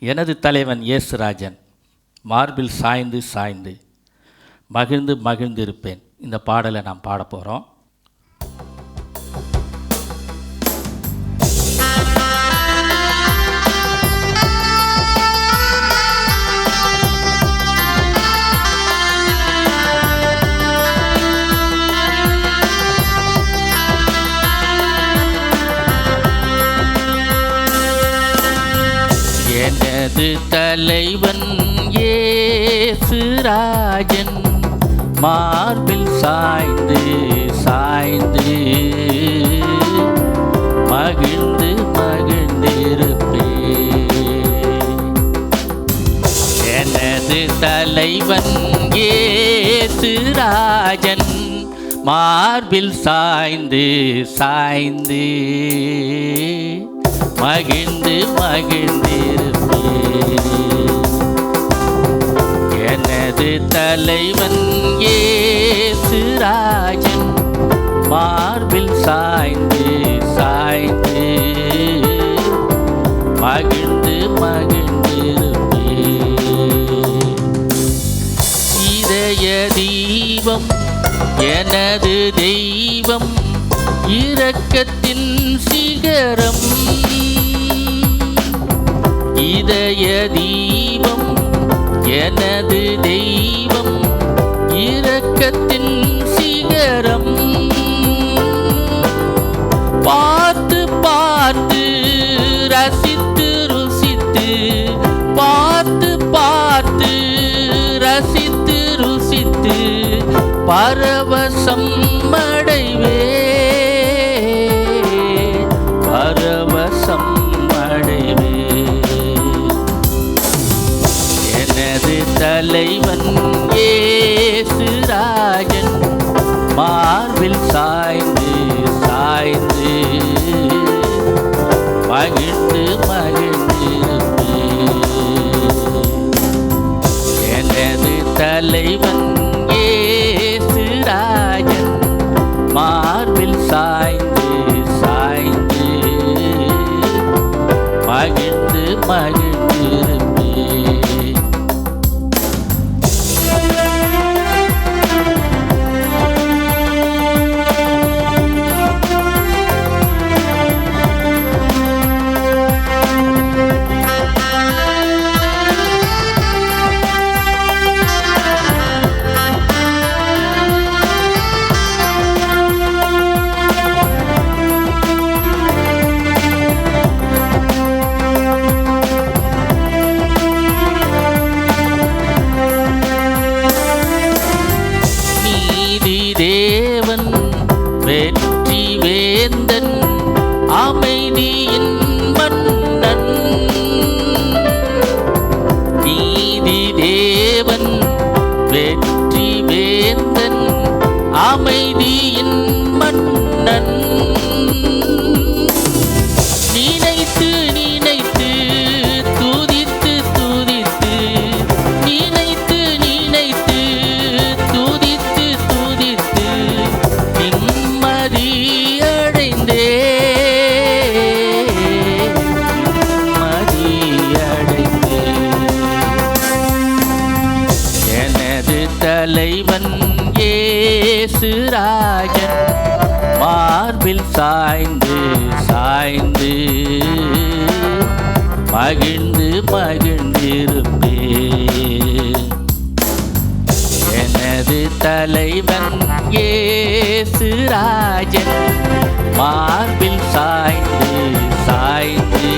எனது தலைவன் இயேசுராஜன் மார்பில் சாய்ந்து சாய்ந்து மகிழ்ந்து மகிழ்ந்து இருப்பேன். இந்த பாடலை நாம் பாட போகிறோம். எனது தலைவன் இயேசுராஜன் மார்பில் சாய்ந்து சாய்ந்து மகிழ்ந்து மகிழ்ந்திருப்பேன். எனது தலைவன் இயேசுராஜன் மார்பில் சாய்ந்து சாய்ந்து மகிழ்ந்து மகிழ்ந்திருப்பேன். எனது தலைவன் இயேசுராஜன் மார்பில் சாய்ந்து சாய்ந்து மகிழ்ந்து மகிழ்ந்திருப்பேன். இதய தீபம் எனது தெய்வம் இரக்கத்தின் சிகரம். இதய தீபம் எனது தெய்வம் இரக்கத்தின் சிகரம். பார்த்து பார்த்து ரசித்து ருசித்து பார்த்து பார்த்து ரசித்து ருசித்து பரவசம் அடைவே பரவசம் அடைவே. எனது தலைவன் இயேசுராஜன் மார்பில் சாய்ந்து சாய்ந்து மகிழ்ந்து மகிழ்ந்திருப்பேன். எனது தலைவன் இயேசுராஜன் மார்பில் சாய்ந்து சாய்ந்து மகிழ்ந்து மகிழ்ந்திருப்பேன். தேவன் வெற்றி வேந்தன் அமைதியின் மன்னன். நீதி தேவன் வெற்றி வேந்தன் அமைதியின் மன்னன். நினைத்து நினைத்து துதித்து துதித்து நினைத்து நினைத்து துதித்து துதித்து நிம்மதி அடைந்தே நிம்மதி அடைந்தே. எனது தலைவன் இயேசுராஜன் மார்பில் சாய்ந்து சாய்ந்து மகிழ்ந்து மகிழ்ந்திருப்பேன். எனது தலைவன் இயேசுராஜன் மார்பில் சாய்ந்து சாய்ந்து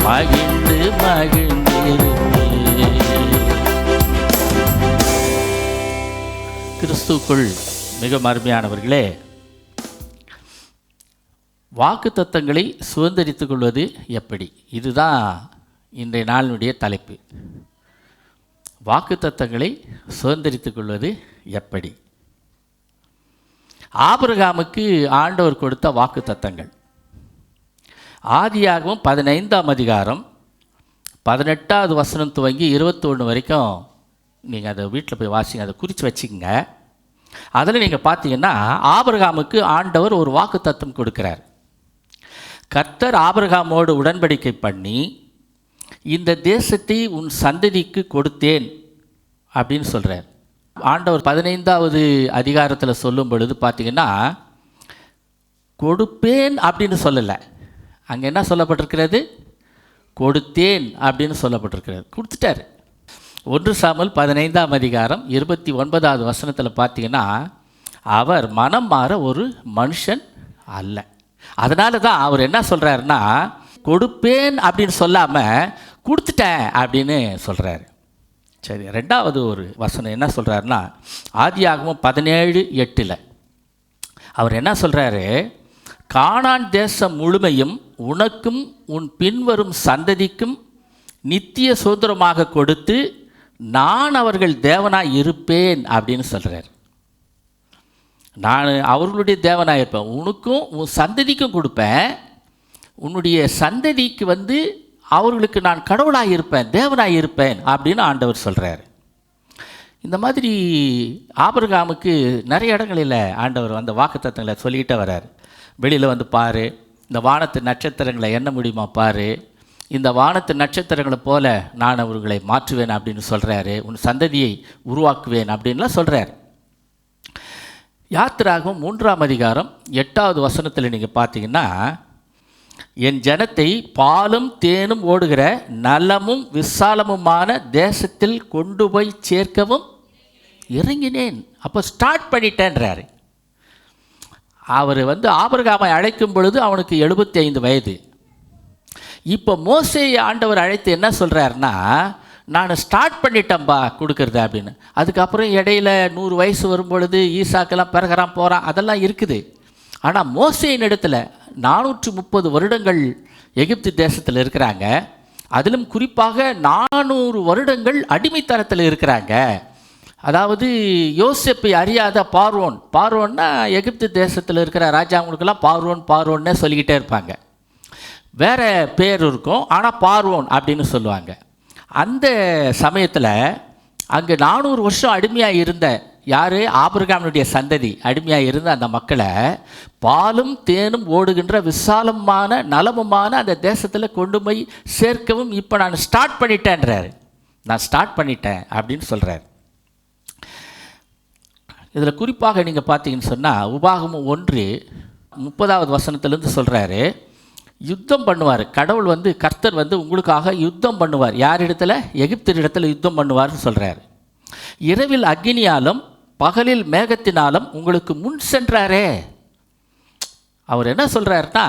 மகிழ்ந்து மகிழ்ந்திருப்பேன். கிறிஸ்துக்குள் மிக அருமையானவர்களே, வாக்குத்தத்தங்களை சுதந்திரித்துக் கொள்வது எப்படி? இதுதான் இன்றைய நாளினுடைய தலைப்பு. வாக்குத்தத்தங்களை சுதந்திரித்துக் கொள்வது எப்படி? ஆபிரகாமுக்கு ஆண்டவர் கொடுத்த வாக்குத்தத்தங்கள் ஆதியாகமம் 15ஆம் அதிகாரம் 18வது வசனம் துவங்கி 21 வரைக்கும் நீங்கள் அதை வீட்டில் போய் வாசிங்க, அதை குறித்து வச்சுக்கோங்க. அதில் நீங்கள் பார்த்தீங்கன்னா ஆபிரகாமுக்கு ஆண்டவர் ஒரு வாக்குத்தத்தம் கொடுக்கிறார். கர்த்தர் ஆபிரகாமோடு உடன்படிக்கை பண்ணி இந்த தேசத்தை உன் சந்ததிக்கு கொடுத்தேன் அப்படின்னு சொல்கிறார். ஆண்டவர் 15வது அதிகாரத்தில் சொல்லும் பொழுது பார்த்தீங்கன்னா கொடுப்பேன் அப்படின்னு சொல்லலை, அங்கே என்ன சொல்லப்பட்டிருக்கிறது? கொடுத்தேன் அப்படின்னு சொல்லப்பட்டிருக்கிறது. கொடுத்துட்டார். 1 சாமுவேல் 15ஆம் அதிகாரம் 29வது வசனத்தில் பார்த்தீங்கன்னா அவர் மனம் மாற ஒரு மனுஷன் அல்ல. அதனால தான் அவர் என்ன சொல்கிறாருன்னா கொடுப்பேன் அப்படின்னு சொல்லாமல் கொடுத்துட்டேன் அப்படின்னு சொல்கிறாரு. சரி, 2வது ஒரு வசனம் என்ன சொல்கிறாருன்னா ஆதியாகமம் 17:8 அவர் என்ன சொல்கிறாரு? கானான் தேசம் முழுமையும் உனக்கும் உன் பின்வரும் சந்ததிக்கும் நித்திய சுதந்திரமாக கொடுத்து நான் அவர்கள் தேவனாய் இருப்பேன் அப்படின்னு சொல்கிறார். நான் அவர்களுடைய தேவனாக இருப்பேன், உனக்கும் உன் சந்ததிக்கும் கொடுப்பேன், உன்னுடைய சந்ததிக்கு அவர்களுக்கு நான் கடவுளாக இருப்பேன், தேவனாக இருப்பேன் அப்படின்னு ஆண்டவர் சொல்கிறார். இந்த மாதிரி ஆபிரகாமுக்கு நிறைய இடங்களில் ஆண்டவர் அந்த வாக்குத்தத்தங்களை சொல்லிக்கிட்டே வர்றார். வெளியில் பாரு, இந்த வானத்து நட்சத்திரங்களை எண்ண முடியுமா பாரு, இந்த வானத்து நட்சத்திரங்களை போல நான் அவர்களை மாற்றுவேன் அப்படின்னு சொல்கிறாரு. உன் சந்ததியை உருவாக்குவேன் அப்படின்லாம் சொல்கிறார். யாத்திராகமம் 3ஆம் அதிகாரம் 8வது வசனத்தில் நீங்கள் பார்த்தீங்கன்னா என் ஜனத்தை பாலும் தேனும் ஓடுகிற நலமும் விசாலமுமான தேசத்தில் கொண்டு போய் சேர்க்கவும் இறங்கினேன். அப்போ ஸ்டார்ட் பண்ணிட்டேன்றாரு. அவர் ஆபிரகாமை அழைக்கும் பொழுது அவனுக்கு 75 வயது. இப்போ மோசேயை ஆண்டவர் அழைத்து என்ன சொல்கிறாருன்னா நான் ஸ்டார்ட் பண்ணிட்டேன்பா கொடுக்கறது அப்படின்னு. அதுக்கப்புறம் இடையில 100 வயசு வரும்பொழுது ஈசாக்கெல்லாம் பிறகுறான் போகிறான், அதெல்லாம் இருக்குது. ஆனால் மோசேயின் இடத்துல 430 வருடங்கள் எகிப்து தேசத்தில் இருக்கிறாங்க. அதிலும் குறிப்பாக 400 வருடங்கள் அடிமைத்தனத்தில் இருக்கிறாங்க. அதாவது யோசேப்பை அறியாத பார்வோன்னா எகிப்து தேசத்தில் இருக்கிற ராஜாங்களுக்கெல்லாம் பார்வோன்னே சொல்லிக்கிட்டே இருப்பாங்க. வேறு பேர் இருக்கும், ஆனால் பார்வோன் அப்படின்னு சொல்லுவாங்க. அந்த சமயத்தில் அங்கே 400 வருஷம் அடிமையாக இருந்த யார்? ஆபிரகாமுடைய சந்ததி அடிமையாக இருந்த அந்த மக்களை பாலும் தேனும் ஓடுகின்ற விசாலமான நலமுமான அந்த தேசத்தில் கொண்டு போய் சேர்க்கவும் இப்போ நான் ஸ்டார்ட் பண்ணிட்டேன்றார். நான் ஸ்டார்ட் பண்ணிட்டேன் அப்படின்னு சொல்கிறார். இதில் குறிப்பாக நீங்கள் பார்த்தீங்கன்னு சொன்னால் உபாகமம் 1:30வது வசனத்திலேருந்து சொல்கிறாரு, யுத்தம் பண்ணுவார் கடவுள். கர்த்தர் உங்களுக்காக யுத்தம் பண்ணுவார். யார் இடத்துல? எகிப்து இடத்துல யுத்தம் பண்ணுவார்னு சொல்கிறார். இரவில் அக்கினியாலும் பகலில் மேகத்தினாலும் உங்களுக்கு முன் சென்றாரே. அவர் என்ன சொல்கிறாருன்னா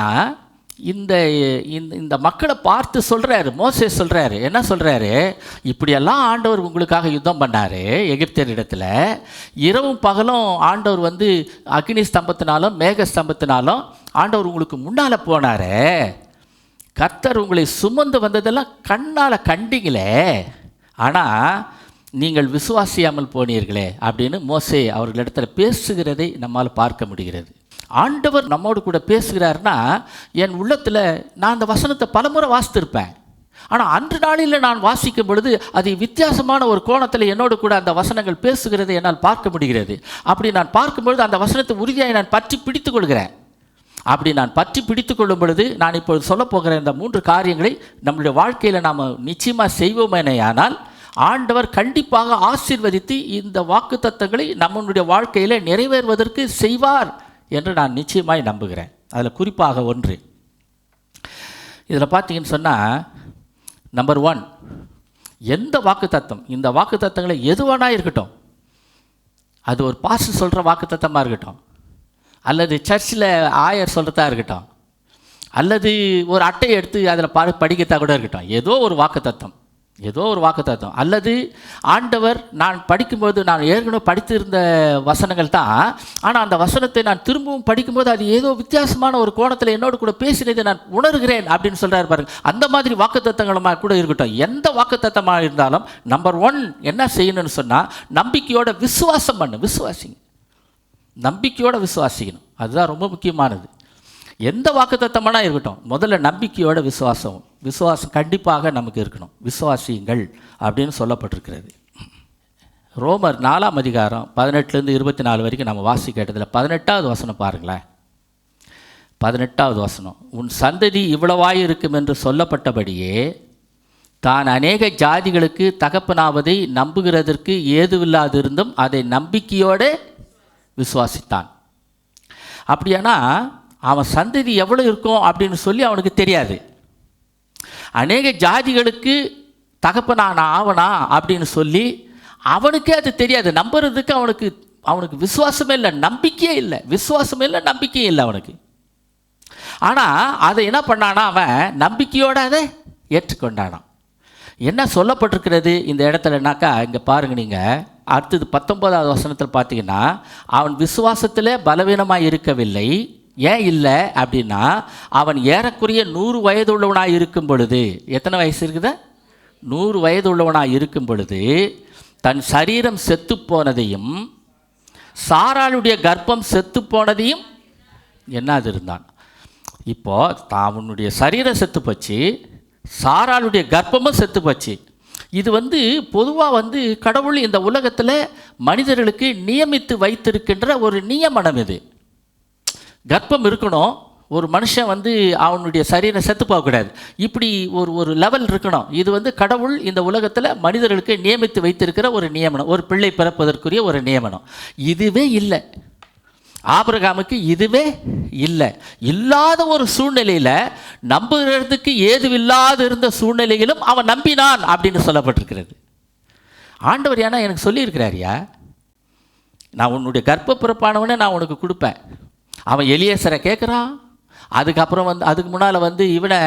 இந்த மக்களை பார்த்து சொல்கிறாரு, மோசே சொல்கிறாரு, என்ன சொல்கிறாரு? இப்படியெல்லாம் ஆண்டவர் உங்களுக்காக யுத்தம் பண்ணார் எகிப்தியர் இடத்துல. இரவும் பகலும் ஆண்டவர் அக்னி ஸ்தம்பத்தினாலும் மேக ஸ்தம்பத்தினாலும் ஆண்டவர் உங்களுக்கு முன்னால் போனார். கர்த்தர் உங்களை சுமந்து வந்ததெல்லாம் கண்ணால் கண்டிங்களே, ஆனால் நீங்கள் விசுவாசியாமல் போனீர்களே அப்படின்னு மோசே அவர்களிடத்தில் பேசுகிறதை நம்மால் பார்க்க முடிகிறது. ஆண்டவர் நம்மோடு கூட பேசுகிறாருன்னா என் உள்ளத்தில் நான் அந்த வசனத்தை பலமுறை வாசித்திருப்பேன். ஆனால் அன்று நாளில் நான் வாசிக்கும் பொழுது அது வித்தியாசமான ஒரு கோணத்தில் என்னோடு கூட அந்த வசனங்கள் பேசுகிறதை என்னால் பார்க்க முடிகிறது. அப்படி நான் பார்க்கும்பொழுது அந்த வசனத்தை உறுதியாக நான் பற்றி பிடித்து கொள்கிறேன். அப்படி நான் பற்றி பிடித்து கொள்ளும் பொழுது நான் இப்பொழுது சொல்லப்போகிற இந்த 3 காரியங்களை நம்முடைய வாழ்க்கையில் நாம் நிச்சயமாக செய்வோமேனையானால் ஆண்டவர் கண்டிப்பாக ஆசீர்வதித்து இந்த வாக்குத்தத்தங்களை நம்முடைய வாழ்க்கையில் நிறைவேறுவதற்கு செய்வார் என்று நான் நிச்சயமாய் நம்புகிறேன். அதில் குறிப்பாக 1 இதில் பார்த்தீங்கன்னு சொன்னால் நம்பர் 1, எந்த வாக்குத்தத்தம், இந்த வாக்குத்தத்தங்களை எதுவானா இருக்கட்டும், அது ஒரு பாஸ்டர் சொல்கிற வாக்குத்தத்தமாக இருக்கட்டும், அல்லது சர்ச்சில் ஆயர் சொல்கிறதா இருக்கட்டும், அல்லது ஒரு அட்டையை எடுத்து அதில் படிக்கிறதா கூட இருக்கட்டும், ஏதோ ஒரு வாக்குத்தத்தம், அல்லது ஆண்டவர் நான் படிக்கும்போது நான் ஏற்கனவே படித்திருந்த வசனங்கள் தான், ஆனால் அந்த வசனத்தை நான் திரும்பவும் படிக்கும்போது அது ஏதோ வித்தியாசமான ஒரு கோணத்தில் என்னோடு கூட பேசினதை நான் உணர்கிறேன் அப்படின்னு சொல்கிறார் பாருங்க. அந்த மாதிரி வாக்குத்தத்தங்களுமாக கூட இருக்கட்டும், எந்த வாக்குத்தத்தமாக இருந்தாலும் நம்பர் 1 என்ன செய்யணும்னு சொன்னால் நம்பிக்கையோட விசுவாசம் பண்ணு, நம்பிக்கையோட விசுவாசிக்கணும். அதுதான் ரொம்ப முக்கியமானது. எந்த வாக்குத்தத்தமானா இருக்கட்டும், முதல்ல நம்பிக்கையோட விசுவாசம் கண்டிப்பாக நமக்கு இருக்கணும். விசுவாசியுங்கள் அப்படின்னு சொல்லப்பட்டிருக்கிறது. ரோமர் 4ஆம் அதிகாரம் 18லேருந்து 24 வரைக்கும் நம்ம வாசி கேட்டதில் 18வது வசனம் பாருங்களேன். 18வது வசனம், உன் சந்ததி இவ்வளவாய் இருக்கும் என்று சொல்லப்பட்டபடியே தான் அநேக ஜாதிகளுக்கு தகப்பனாவதை நம்புகிறதற்கு ஏதுவில்லாதிருந்தும் அதை நம்பிக்கையோடு விசுவாசித்தான். அப்படியானா அவன் சந்ததி எவ்வளோ இருக்கும் அப்படின்னு சொல்லி அவனுக்கு தெரியாது. அநேக ஜாதிகளுக்கு தகப்பனான ஆவனா அப்படின்னு சொல்லி அவனுக்கே அது தெரியாது. நம்புறதுக்கு அவனுக்கு விசுவாசமே இல்லை, நம்பிக்கையே இல்லை. விசுவாசமே இல்லை, நம்பிக்கையே இல்லை அவனுக்கு. ஆனால் அதை என்ன பண்ணானா, அவன் நம்பிக்கையோடு அதை ஏற்றுக்கொண்டானான். என்ன சொல்லப்பட்டிருக்கிறது இந்த இடத்துலனாக்கா, இங்கே பாருங்கள் நீங்கள், அடுத்தது 19வது வசனத்தில் பார்த்தீங்கன்னா, அவன் விசுவாசத்தில் பலவீனமாக இருக்கவில்லை. ஏன் இல்லை அப்படின்னா, அவன் ஏறக்குறைய 100 வயது உள்ளவனாக இருக்கும் பொழுது, எத்தனை வயசு இருக்குது? 100 வயது உள்ளவனாக இருக்கும் பொழுது தன் சரீரம் செத்து போனதையும் சாராளுடைய கர்ப்பம் செத்து போனதையும் என்னாது இருந்தான். இப்போது அவனுடைய சரீரம் செத்து போச்சு, சாராளுடைய கர்ப்பமும் செத்து போச்சு. இது பொதுவாக கடவுள் இந்த உலகத்தில் மனிதர்களுக்கு நியமித்து வைத்திருக்கின்ற ஒரு நியமனம். இது கர்ப்பம் இருக்கணும், ஒரு மனுஷன் அவனுடைய சரீரம் செத்து போகக்கூடாது, இப்படி ஒரு லெவல் இருக்கணும். இது கடவுள் இந்த உலகத்தில் மனிதர்களுக்கு நியமித்து வைத்திருக்கிற ஒரு நியமனம், ஒரு பிள்ளை பிறப்பதற்குரிய ஒரு நியமனம். இதுவே இல்லை ஆபிரகாமுக்கு, இதுவே இல்லை. இல்லாத ஒரு சூழ்நிலையில், நம்புகிறதுக்கு ஏதுவில்லாத இருந்த சூழ்நிலையிலும் அவன் நம்பினான் அப்படின்னு சொல்லப்பட்டிருக்கிறது. ஆண்டவர் ஏன்னா எனக்கு சொல்லியிருக்கிறாரியா, நான் உன்னுடைய கர்ப்ப பிறப்பானவனே நான் உனக்கு கொடுப்பேன். அவன் எலியேசரை கேட்குறான், அதுக்கப்புறம் அதுக்கு முன்னால் இவனை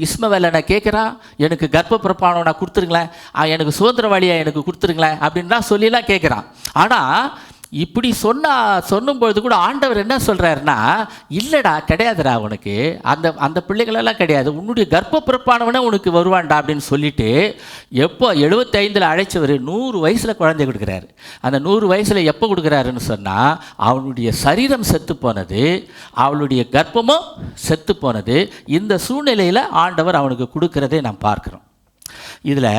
இஸ்மவேலனை கேட்குறான், எனக்கு கர்ப்ப பிறப்பானவனை கொடுத்துருங்களேன், எனக்கு சுதந்திரவாளியாக எனக்கு கொடுத்துருங்களேன் அப்படின்னு தான் சொல்லிலாம் கேட்குறான். ஆனால் இப்படி சொல்லும்பொழுது கூட ஆண்டவர் என்ன சொல்கிறாருன்னா, இல்லைடா கிடையாதுடா, உனக்கு அந்த பிள்ளைகளெல்லாம் கிடையாது, உன்னுடைய கர்ப்ப பிறப்பானவனே உனக்கு வருவான்டா அப்படின்னு சொல்லிட்டு, எப்போ 75 அழைச்சவர் 100 வயசில் குழந்தை கொடுக்குறாரு. அந்த 100 வயசில் எப்போ கொடுக்குறாருன்னு சொன்னால், அவனுடைய சரீரம் செத்து போனது, அவளுடைய கர்ப்பமும் செத்து போனது. இந்த சூழ்நிலையில் ஆண்டவர் அவனுக்கு கொடுக்குறதை நாம் பார்க்குறோம். இதில்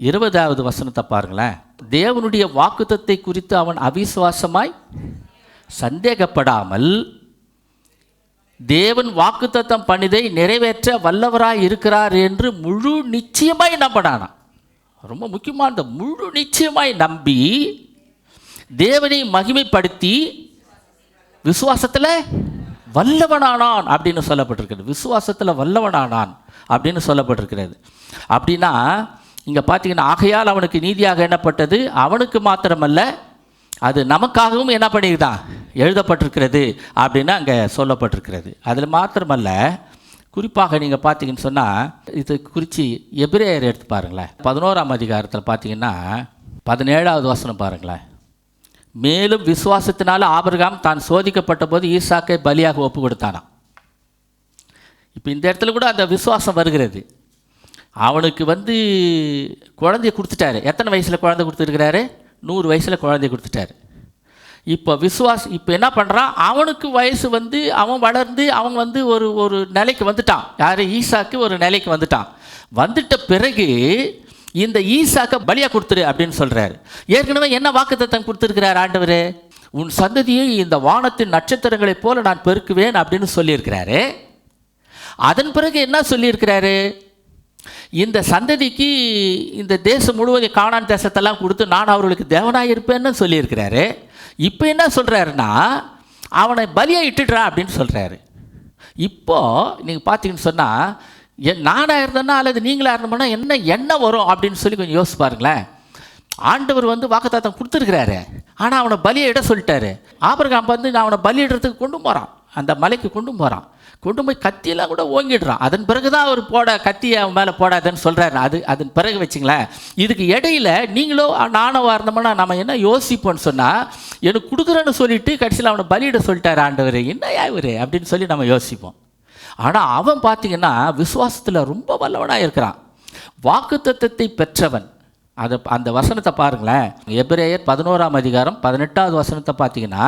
20வது வசனத்தை பாருங்களேன். தேவனுடைய வாக்குத்தத்தை குறித்து அவன் அவிசுவாசமாய் சந்தேகப்படாமல் தேவன் வாக்குத்தத்தம் பண்ணிதை நிறைவேற்ற வல்லவராய் இருக்கிறார் என்று முழு நிச்சயமாய் நம்பினான். ரொம்ப முக்கியமான முழு நிச்சயமாய் நம்பி தேவனை மகிமைப்படுத்தி விசுவாசத்தில் வல்லவனானான் அப்படின்னு சொல்லப்பட்டிருக்கிறது. விசுவாசத்தில் வல்லவனானான் அப்படின்னு சொல்லப்பட்டிருக்கிறது. அப்படின்னா இங்கே பார்த்தீங்கன்னா, ஆகையால் அவனுக்கு நீதியாக எண்ணப்பட்டது, அவனுக்கு மாத்திரமல்ல அது நமக்காகவும் என்ன பண்ணியிருந்தான் எழுதப்பட்டிருக்கிறது அப்படின்னு அங்கே சொல்லப்பட்டிருக்கிறது. அதில் மாத்திரமல்ல, குறிப்பாக நீங்கள் பார்த்தீங்கன்னு சொன்னால், இது குறித்து எபிரேயர் எடுத்து பாருங்களேன். 11ஆம் அதிகாரத்தில் பார்த்தீங்கன்னா 17வது வசனம் பாருங்களேன். மேலும் விசுவாசத்தினால ஆபிரகாம் தான் சோதிக்கப்பட்ட போது ஈசாக்கை பலியாக ஒப்பு கொடுத்தானாம். இப்போ இந்த இடத்துல கூட அந்த விசுவாசம் வருகிறது. அவனுக்கு குழந்தைய கொடுத்துட்டாரு. எத்தனை வயசில் குழந்தை கொடுத்துருக்கிறாரு? 100 வயசில் குழந்தைய கொடுத்துட்டாரு. இப்போ என்ன பண்ணுறான், அவனுக்கு வயசு அவன் வளர்ந்து அவன் ஒரு நிலைக்கு வந்துட்டான். யார்? ஈசாக்கு ஒரு நிலைக்கு வந்துட்டான். வந்துட்ட பிறகு இந்த ஈசாக்கை பலியாக கொடுத்துரு அப்படின்னு சொல்கிறாரு. ஏற்கனவே என்ன வாக்குத்தத்தம் கொடுத்துருக்கிறார் ஆண்டவர்? உன் சந்ததியை இந்த வானத்தின் நட்சத்திரங்களைப் போல நான் பெருக்குவேன் அப்படின்னு சொல்லியிருக்கிறாரு. அதன் பிறகு என்ன சொல்லியிருக்கிறாரு? இந்த சந்ததிக்கு இந்த தேசம் முழுவதும் கானான் தேசத்தெல்லாம் கொடுத்து நான் அவர்களுக்கு தேவனாக இருப்பேன்னு சொல்லியிருக்கிறாரு. இப்போ என்ன சொல்கிறாருன்னா, அவனை பலியாக இட்டுடுறா அப்படின்னு சொல்கிறாரு. இப்போது நீங்கள் பார்த்தீங்கன்னு சொன்னால், நானாக இருந்தேன்னா அல்லது நீங்களாக இருந்தோம்னா என்ன வரும் அப்படின்னு சொல்லி கொஞ்சம் யோசிச்சு பாருங்களேன். ஆண்டவர் வாக்குத்தத்தம் கொடுத்துருக்கிறாரு, ஆனால் அவனை பலியை இட சொல்லிட்டாரு. ஆபிரகாம் நான் அவனை பலியிடுறதுக்கு கொண்டு போகிறான், அந்த மலைக்கு கொண்டு போகிறான். கொண்டு போய் கத்தியெல்லாம் கூட ஓங்கிடுறான். அதன் பிறகு தான் அவர் கத்தியை அவன் மேலே போடாதுன்னு சொல்கிறாரு. அதன் பிறகு வச்சுங்களேன். இதுக்கு இடையில் நீங்களோ நானவா இருந்தோம்னா நம்ம என்ன யோசிப்போன்னு சொன்னால், எனக்கு கொடுக்குறேன்னு சொல்லிட்டு கடைசியில் அவனை பலியிட சொல்லிட்டாரு ஆண்டவர், என்ன இவர் அப்படின்னு சொல்லி நம்ம யோசிப்போம். ஆனால் அவன் பார்த்தீங்கன்னா விசுவாசத்தில் ரொம்ப வல்லவனாக இருக்கிறான். வாக்குத்தத்தத்தை பெற்றவன். அந்த வசனத்தை பாருங்களேன். எபிரேயர் 11ஆம் அதிகாரம் 18வது வசனத்தை பார்த்தீங்கன்னா,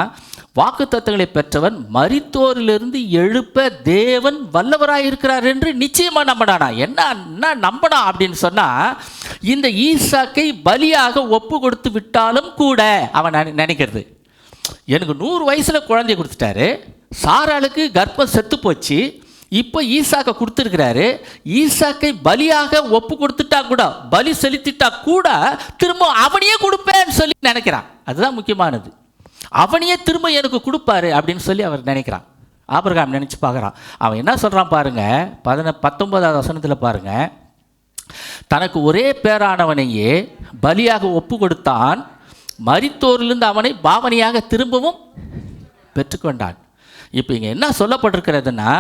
வாக்குத்தத்தங்களை பெற்றவன் மரித்தோரிலிருந்து எழுப்ப தேவன் வல்லவராக இருக்கிறார் என்று நிச்சயமாக நம்பினானா. என்ன நம்பினா அப்படின்னு சொன்னால், இந்த ஈசாக்கை பலியாக ஒப்பு கொடுத்து விட்டாலும் கூட அவன் நினைக்கிறது, எனக்கு 100 வயசில் குழந்தைய கொடுத்துட்டாரு, சாராளுக்கு கர்ப்பம் செத்து போச்சு. இப்போ ஈசாக்கை கொடுத்துருக்கிறாரு. ஈசாக்கை பலியாக ஒப்பு கொடுத்துட்டா கூட, பலி செலுத்திட்டா கூட திரும்ப அவனையே கொடுப்பேன்னு சொல்லி நினைக்கிறான். அதுதான் முக்கியமானது. அவனையே திரும்ப எனக்கு கொடுப்பாரு அப்படின்னு சொல்லி அவர் நினைக்கிறான். ஆபிரகாம் நினச்சி பார்க்குறான். அவன் என்ன சொல்கிறான் பாருங்க, 19வது வசனத்தில் பாருங்க. தனக்கு ஒரே பேரானவனையே பலியாக ஒப்பு கொடுத்தான், மரித்தோரிலிருந்து அவனை பாவனையாக திரும்பவும் பெற்றுக்கொண்டான். இப்போ இங்கே என்ன சொல்லப்பட்டிருக்கிறதுனா,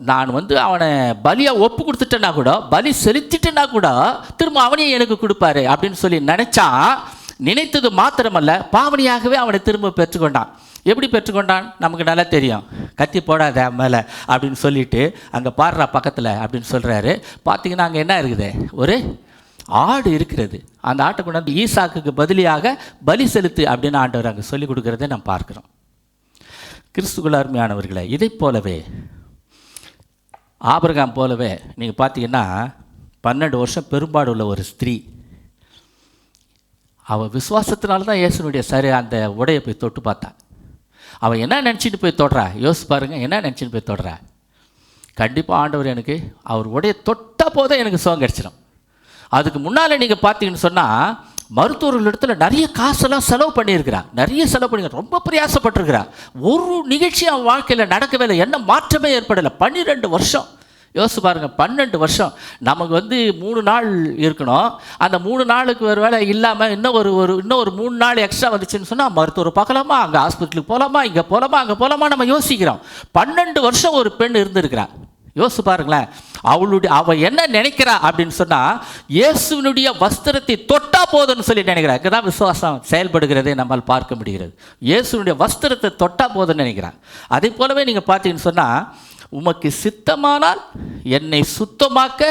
நான் அவனை பலியாக ஒப்பு கொடுத்துட்டேன்னா கூட, பலி செலுத்திட்டேன்னா கூட திரும்ப அவனையே எனக்கு கொடுப்பாரு அப்படின்னு சொல்லி நினைச்சான். நினைத்தது மாத்திரமல்ல, பாவனையாகவே அவனை திரும்ப பெற்றுக்கொண்டான். எப்படி பெற்றுக்கொண்டான் நமக்கு நல்லா தெரியும். கத்தி போடாத மேலே அப்படின்னு சொல்லிட்டு அங்கே பாடுறா பக்கத்தில் அப்படின்னு சொல்கிறாரு. பார்த்தீங்கன்னா அங்கே என்ன இருக்குது, ஒரு ஆடு இருக்கிறது. அந்த ஆட்டை கொண்டாந்து ஈசாக்குக்கு பதிலியாக பலி செலுத்து அப்படின்னு ஆண்டவர் அங்கே சொல்லிக் கொடுக்கறதை நம்ம பார்க்குறோம். கிறிஸ்துக்குள் அருமையானவர்களே, இதை போலவே ஆபிரகாம் போலவே நீங்கள் பார்த்தீங்கன்னா 12 வருஷம் பெரும்பாடு உள்ள ஒரு ஸ்திரீ, அவள் விசுவாசத்தினால தான் இயேசுனுடைய அந்த உடையை போய் தொட்டு பார்த்தா. அவள் என்ன நினச்சிட்டு போய் தொடுறா, யோசிச்சு பாருங்கள். என்ன நினச்சிட்டு போய் தொடுறா? கண்டிப்பாக ஆண்டவர் எனக்கு அவர் உடையை தொட்ட போதே எனக்கு சுகம் கிடச்சிடும். அதுக்கு முன்னால் நீங்கள் பார்த்தீங்கன்னு சொன்னால், மருத்துவர்கள் இடத்துல நிறைய காசெல்லாம் செலவு பண்ணியிருக்கிறா, நிறைய செலவு பண்ணியிருக்கிறா, ரொம்ப பிரயாசப்பட்டிருக்கிறா. ஒரு நிகழ்ச்சி அவன் வாழ்க்கையில் நடக்கவே இல்லை, என்ன மாற்றமே ஏற்படலை. 12 வருஷம் யோசிச்சு பாருங்கள். 12 வருஷம். நமக்கு 3 நாள் இருக்கணும். அந்த 3 நாளுக்கு ஒரு வேலை இல்லாமல் இன்னும் ஒரு 3 நாள் எக்ஸ்ட்ரா வந்துச்சுன்னு சொன்னால், மருத்துவர் பார்க்கலாமா, அங்கே ஹாஸ்பிட்டலுக்கு போகலாமா, இங்கே போகலாமா, அங்கே போகலாமா நம்ம யோசிக்கிறோம். 12 வருஷம் ஒரு பெண் இருந்திருக்கிறான். யோசிச்சு பாருங்களேன். அவள் என்ன நினைக்கிறா அப்படின்னு சொன்னால், இயேசுனுடைய வஸ்திரத்தை தொட்டா போதுன்னு சொல்லி நினைக்கிறா. இங்கே தான் விசுவாசம் செயல்படுகிறதே நம்மால் பார்க்க முடிகிறது. இயேசுனுடைய வஸ்திரத்தை தொட்டா போதுன்னு நினைக்கிறான். அதே போலவே நீங்கள் பார்த்தீங்கன்னு சொன்னால், உமக்கு சித்தமானால் என்னை சுத்தமாக்க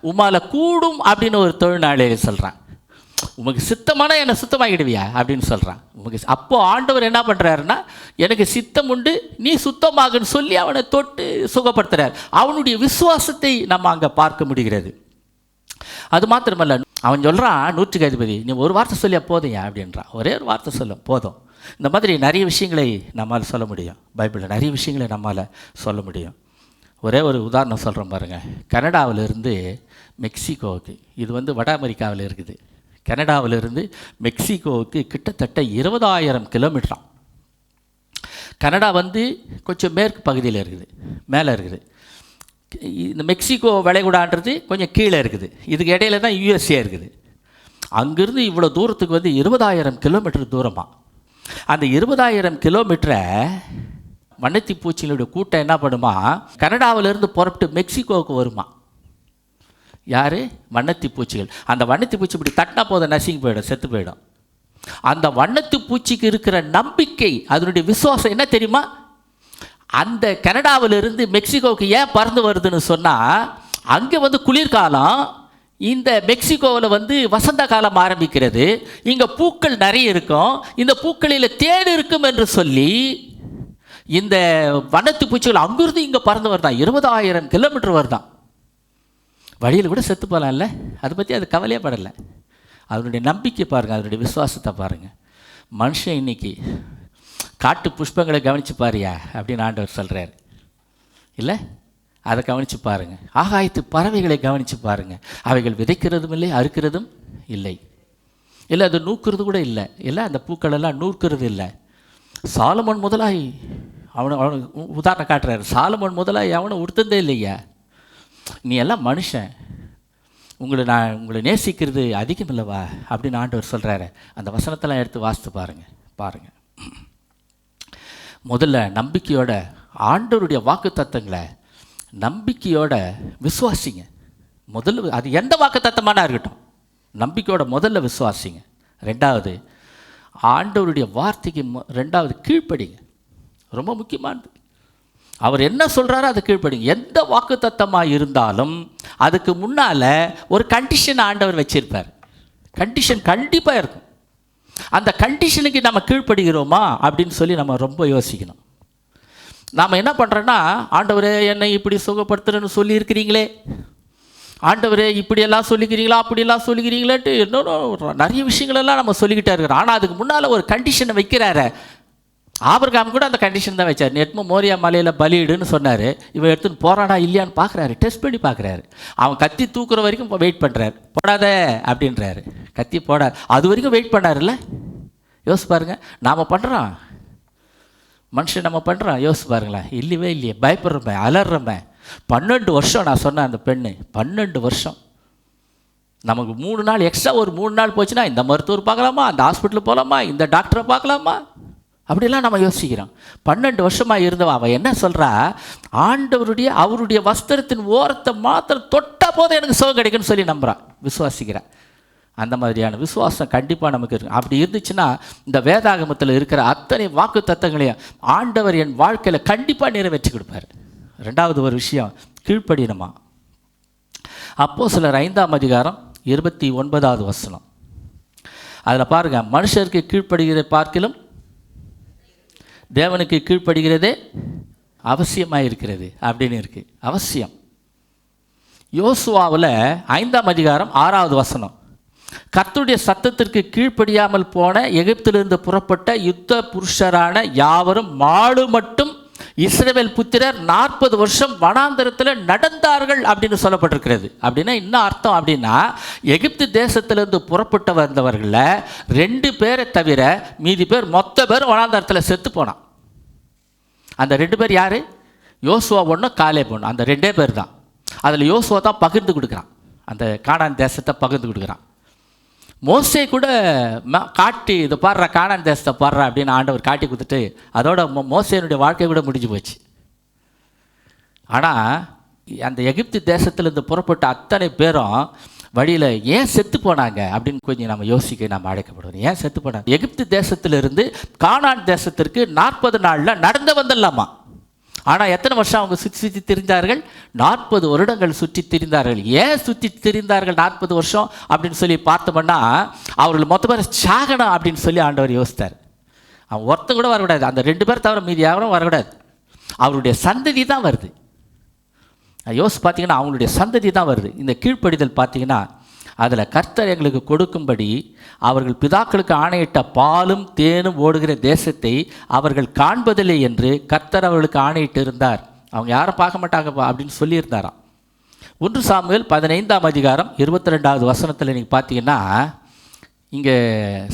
உமால கூடும் அப்படின்னு ஒரு தொழில்நாளையை சொல்கிறான். உமக்கு சித்தமான என்னை சுத்தமாகிடுவியா அப்படின்னு சொல்கிறான். அப்போது ஆண்டவர் என்ன பண்ணுறாருன்னா, எனக்கு சித்தம் உண்டு, நீ சுத்தமாகுன்னு சொல்லி அவனை தொட்டு சுகப்படுத்துகிறார். அவனுடைய விசுவாசத்தை நம்ம அங்கே பார்க்க முடிகிறது. அது மாத்திரமல்ல, அவன் சொல்கிறான், 100க்கு அதிபதி நீ ஒரு வார்த்தை சொல்லியா போதையா அப்படின்றான். ஒரே ஒரு வார்த்தை சொல்ல போதும். இந்த மாதிரி நிறைய விஷயங்களை நம்மால் சொல்ல முடியும். பைபிளில் நிறைய விஷயங்களை நம்மால் சொல்ல முடியும். ஒரே ஒரு உதாரணம் சொல்கிறேன் பாருங்கள். கனடாவிலிருந்து மெக்சிகோவுக்கு, இது வட அமெரிக்காவில் இருக்குது. கனடாவிலிருந்து மெக்சிகோவுக்கு கிட்டத்தட்ட 20,000 கிலோமீட்டராம். கனடா கொஞ்சம் மேற்கு பகுதியில் இருக்குது, மேலே இருக்குது. இந்த மெக்சிகோ வளைகுடான்றது கொஞ்சம் கீழே இருக்குது. இதுக்கு இடையில தான் யூஎஸ்ஏ இருக்குது. அங்கேருந்து இவ்வளோ தூரத்துக்கு 20,000 கிலோமீட்டர் தூரமாக. அந்த 20,000 கிலோமீட்டரை வண்ணத்தி பூச்சிகளுடைய கூட்டம் என்ன பண்ணுமா, கனடாவிலிருந்து புறப்பட்டு மெக்சிகோவுக்கு வருமா. யார்? வண்ணத்தி பூச்சிகள். அந்த வண்ணத்தி பூச்சி இப்படி தட்டினா போதும் நசுங்கி போயிடும், செத்து போயிடும். அந்த வண்ணத்து பூச்சிக்கு இருக்கிற நம்பிக்கை, அதனுடைய விசுவாசம் என்ன தெரியுமா? அந்த கனடாவிலிருந்து மெக்சிகோவுக்கு ஏன் பறந்து வருதுன்னு சொன்னால், அங்கே குளிர்காலம், இந்த மெக்சிகோவில் வசந்த காலம் ஆரம்பிக்கிறது. இங்கே பூக்கள் நிறைய இருக்கும், இந்த பூக்களில் தேன் இருக்கும் என்று சொல்லி இந்த வண்ணத்து பூச்சிகள் அங்கிருந்து இங்கே பறந்து வருதான். 20,000 கிலோமீட்டர் வருதான். வழியில் கூட செத்து போகலாம்ல, அதை பற்றி அது கவலையே படலை. அதனுடைய நம்பிக்கை பாருங்கள், அதனுடைய விசுவாசத்தை பாருங்கள். மனுஷன் இன்னைக்கு காட்டு புஷ்பங்களை கவனித்து பாரியா அப்படின்னு ஆண்டவர் சொல்கிறார் இல்லை? அதை கவனித்து பாருங்கள். ஆகாயத்து பறவைகளை கவனித்து பாருங்கள். அவைகள் விதைக்கிறதும் இல்லை, அறுக்கிறதும் இல்லை, இல்லை அது நூக்கிறது கூட இல்லை, இல்லை அந்த பூக்களெல்லாம் நூற்கிறது இல்லை. சாலமோன் முதலாய் அவனை உதாரணம் காட்டுறாரு. சாலமோன் முதலாய் அவனை உடுத்தந்தே இல்லையா. நீ எல்லாம் மனுஷன், நான் உங்களை நேசிக்கிறது அதிகம் இல்லைவா அப்படின்னு ஆண்டவர் சொல்கிறாரு. அந்த வசனத்தெல்லாம் எடுத்து வாசித்து பாருங்கள். முதல்ல நம்பிக்கையோட ஆண்டவருடைய வாக்கு தத்தங்களை நம்பிக்கையோட விசுவாசிங்க. முதல்ல அது எந்த வாக்கு தத்தமானா இருக்கட்டும், நம்பிக்கையோட முதல்ல விசுவாசிங்க. ரெண்டாவது, ஆண்டவருடைய வார்த்தைக்கு ரெண்டாவது கீழ்ப்படிங்க. ரொம்ப முக்கியமானது. அவர் என்ன சொல்கிறாரோ அதை கீழ்ப்படிங்க. எந்த வாக்கு தத்தமாக இருந்தாலும் அதுக்கு முன்னால் ஒரு கண்டிஷன் ஆண்டவர் வச்சிருப்பார். கண்டிஷன் கண்டிப்பாக இருக்கும். அந்த கண்டிஷனுக்கு நம்ம கீழ்ப்படுகிறோமா அப்படின்னு சொல்லி நம்ம ரொம்ப யோசிக்கணும். நாம் என்ன பண்ணுறோன்னா, ஆண்டவரே என்னை இப்படி சுகப்படுத்துறேன்னு சொல்லியிருக்கிறீங்களே, ஆண்டவரே இப்படியெல்லாம் சொல்லிக்கிறீங்களா, அப்படியெல்லாம் சொல்லிக்கிறீங்களேன்ட்டு இன்னொன்று நிறைய விஷயங்களெல்லாம் நம்ம சொல்லிக்கிட்டே இருக்கிறோம். ஆனால் அதுக்கு முன்னால் ஒரு கண்டிஷனை வைக்கிறாரு. ஆபிரகாம் கூட அந்த கண்டிஷன் தான் வச்சார். நெட்மோ மோரியா மலையில் பலியிடுன்னு சொன்னார். இவன் எடுத்துன்னு போகிறானா இல்லையான்னு பார்க்குறாரு, டெஸ்ட் பண்ணி பார்க்குறாரு. அவன் கத்தி தூக்குற வரைக்கும் வெயிட் பண்ணுறாரு. போடாத அப்படின்றாரு, கத்தி போடாது. அது வரைக்கும் வெயிட் பண்ணார்ல. யோசிச்சு பாருங்க, நாம் பண்ணுறோம், மனுஷன் நம்ம பண்ணுறோம். யோசிச்சு பாருங்களேன். இல்லையே, பயப்படுறமே, அலறமே. 12 வருஷம் நான் சொன்னேன் அந்த பெண்ணு, 12 வருஷம். நமக்கு 3 நாள் எக்ஸ்ட்ரா, ஒரு 3 நாள் போச்சுன்னா இந்த மருத்துவர் பார்க்கலாமா, அந்த ஹாஸ்பிட்டலுக்கு போகலாமா, இந்த டாக்டரை பார்க்கலாமா, அப்படிலாம் நம்ம யோசிக்கிறோம். 12 வருஷமாக இருந்தவன் அவன் என்ன சொல்கிறா, அவருடைய வஸ்திரத்தின் ஓரத்தை மாத்திரம் தொட்டால் போதும் எனக்கு சுகம் கிடைக்குன்னு சொல்லி நம்புகிறான், விசுவாசிக்கிறான். அந்த மாதிரியான விசுவாசம் கண்டிப்பாக நமக்கு இருக்கு. அப்படி இருந்துச்சுன்னா இந்த வேதாகமத்தில் இருக்கிற அத்தனை வாக்கு தத்தங்களையும் ஆண்டவர் என் வாழ்க்கையில் கண்டிப்பாக நிறைவேற்றி கொடுப்பார். 2வது ஒரு விஷயம், கீழ்ப்படியணுமா. அப்போஸ்தலர் 5ஆம் அதிகாரம் 29வது வசனம். அதில் பாருங்கள், மனுஷருக்கு கீழ்ப்படுகிறதை பார்க்கிலும் தேவனுக்கு கீழ்ப்படுகிறதே அவசியமாக இருக்கிறது அப்படின்னு இருக்குது. அவசியம். யோசுவாவில் 5ஆம் அதிகாரம் 6வது வசனம். கர்த்தருடைய சத்தத்திற்கு கீழ்ப்படியாமல் போன எகிப்திலிருந்து புறப்பட்ட யுத்த புருஷரான யாவரும் மாடு மட்டும் இஸ்ரவேல் புத்திரர் 40 வருஷம் வனாந்தரத்தில் நடந்தார்கள் அப்படின்னு சொல்லப்பட்டிருக்கிறது. அப்படின்னா என்ன அர்த்தம் அப்படின்னா, எகிப்து தேசத்திலிருந்து புறப்பட்டு வந்தவர்களில் 2 பேரை தவிர மீதி பேர் மொத்த பேர் வனாந்தரத்தில் செத்து போனான். அந்த 2 பேர் யார்? யோசுவா ஒன்று, காலேப் ஒன்று. அந்த 2 பேர் தான். அதில் யோசுவா தான் பகிர்ந்து கொடுக்குறான், அந்த கானான் தேசத்தை பகிர்ந்து கொடுக்குறான். மோசே கூட காட்டி இதை பாடுற, கானான் தேசத்தை பாடுற அப்படின்னு ஆண்டவர் காட்டி கொடுத்துட்டு அதோட மோசேனுடைய வாழ்க்கை கூட முடிஞ்சு போச்சு. ஆனால் அந்த எகிப்து தேசத்திலிருந்து புறப்பட்ட அத்தனை பேரும் வழியில் ஏன் செத்து போனாங்க அப்படின்னு கொஞ்சம் நம்ம யோசிக்க நம்ம அழைக்கப்படுவோம். ஏன் செத்து போனாங்க? எகிப்து தேசத்திலிருந்து கானான் தேசத்திற்கு 40 நாளில் நடந்து வந்துடலாமா. ஆனால் எத்தனை வருஷம் அவங்க சுற்றி திரிந்தார்கள்? 40 வருடங்கள் சுற்றி திரிந்தார்கள். ஏன் சுற்றி திரிந்தார்கள் 40 வருஷம் அப்படின்னு சொல்லி பார்த்தோம்னா, அவர்கள் மொத்த பேர் சாகனம் அப்படின்னு சொல்லி ஆண்டவர் யோசித்தார். அவன் ஒருத்தன் கூட வரக்கூடாது, அந்த 2 பேர் தவிர மீதி யாரும் வரக்கூடாது. அவருடைய சந்ததி தான் வருது. யோசிச்சு பார்த்தீங்கன்னா அவங்களுடைய சந்ததி தான் வருது. இந்த கீழ்ப்படிதல் பார்த்தீங்கன்னா அதில் கர்த்தர் எங்களுக்கு கொடுக்கும்படி அவர்கள் பிதாக்களுக்கு ஆணையிட்ட பாலும் தேனும் ஓடுகிற தேசத்தை அவர்கள் காண்பதில்லை என்று கர்த்தர் அவர்களுக்கு ஆணையிட்டு இருந்தார். அவங்க யாரும் பார்க்க மாட்டாங்கப்பா அப்படின்னு சொல்லியிருந்தாராம். 1 சாமுவேல் 15ஆம் அதிகாரம் 22வது வசனத்தில் நீங்கள் பார்த்தீங்கன்னா, இங்கே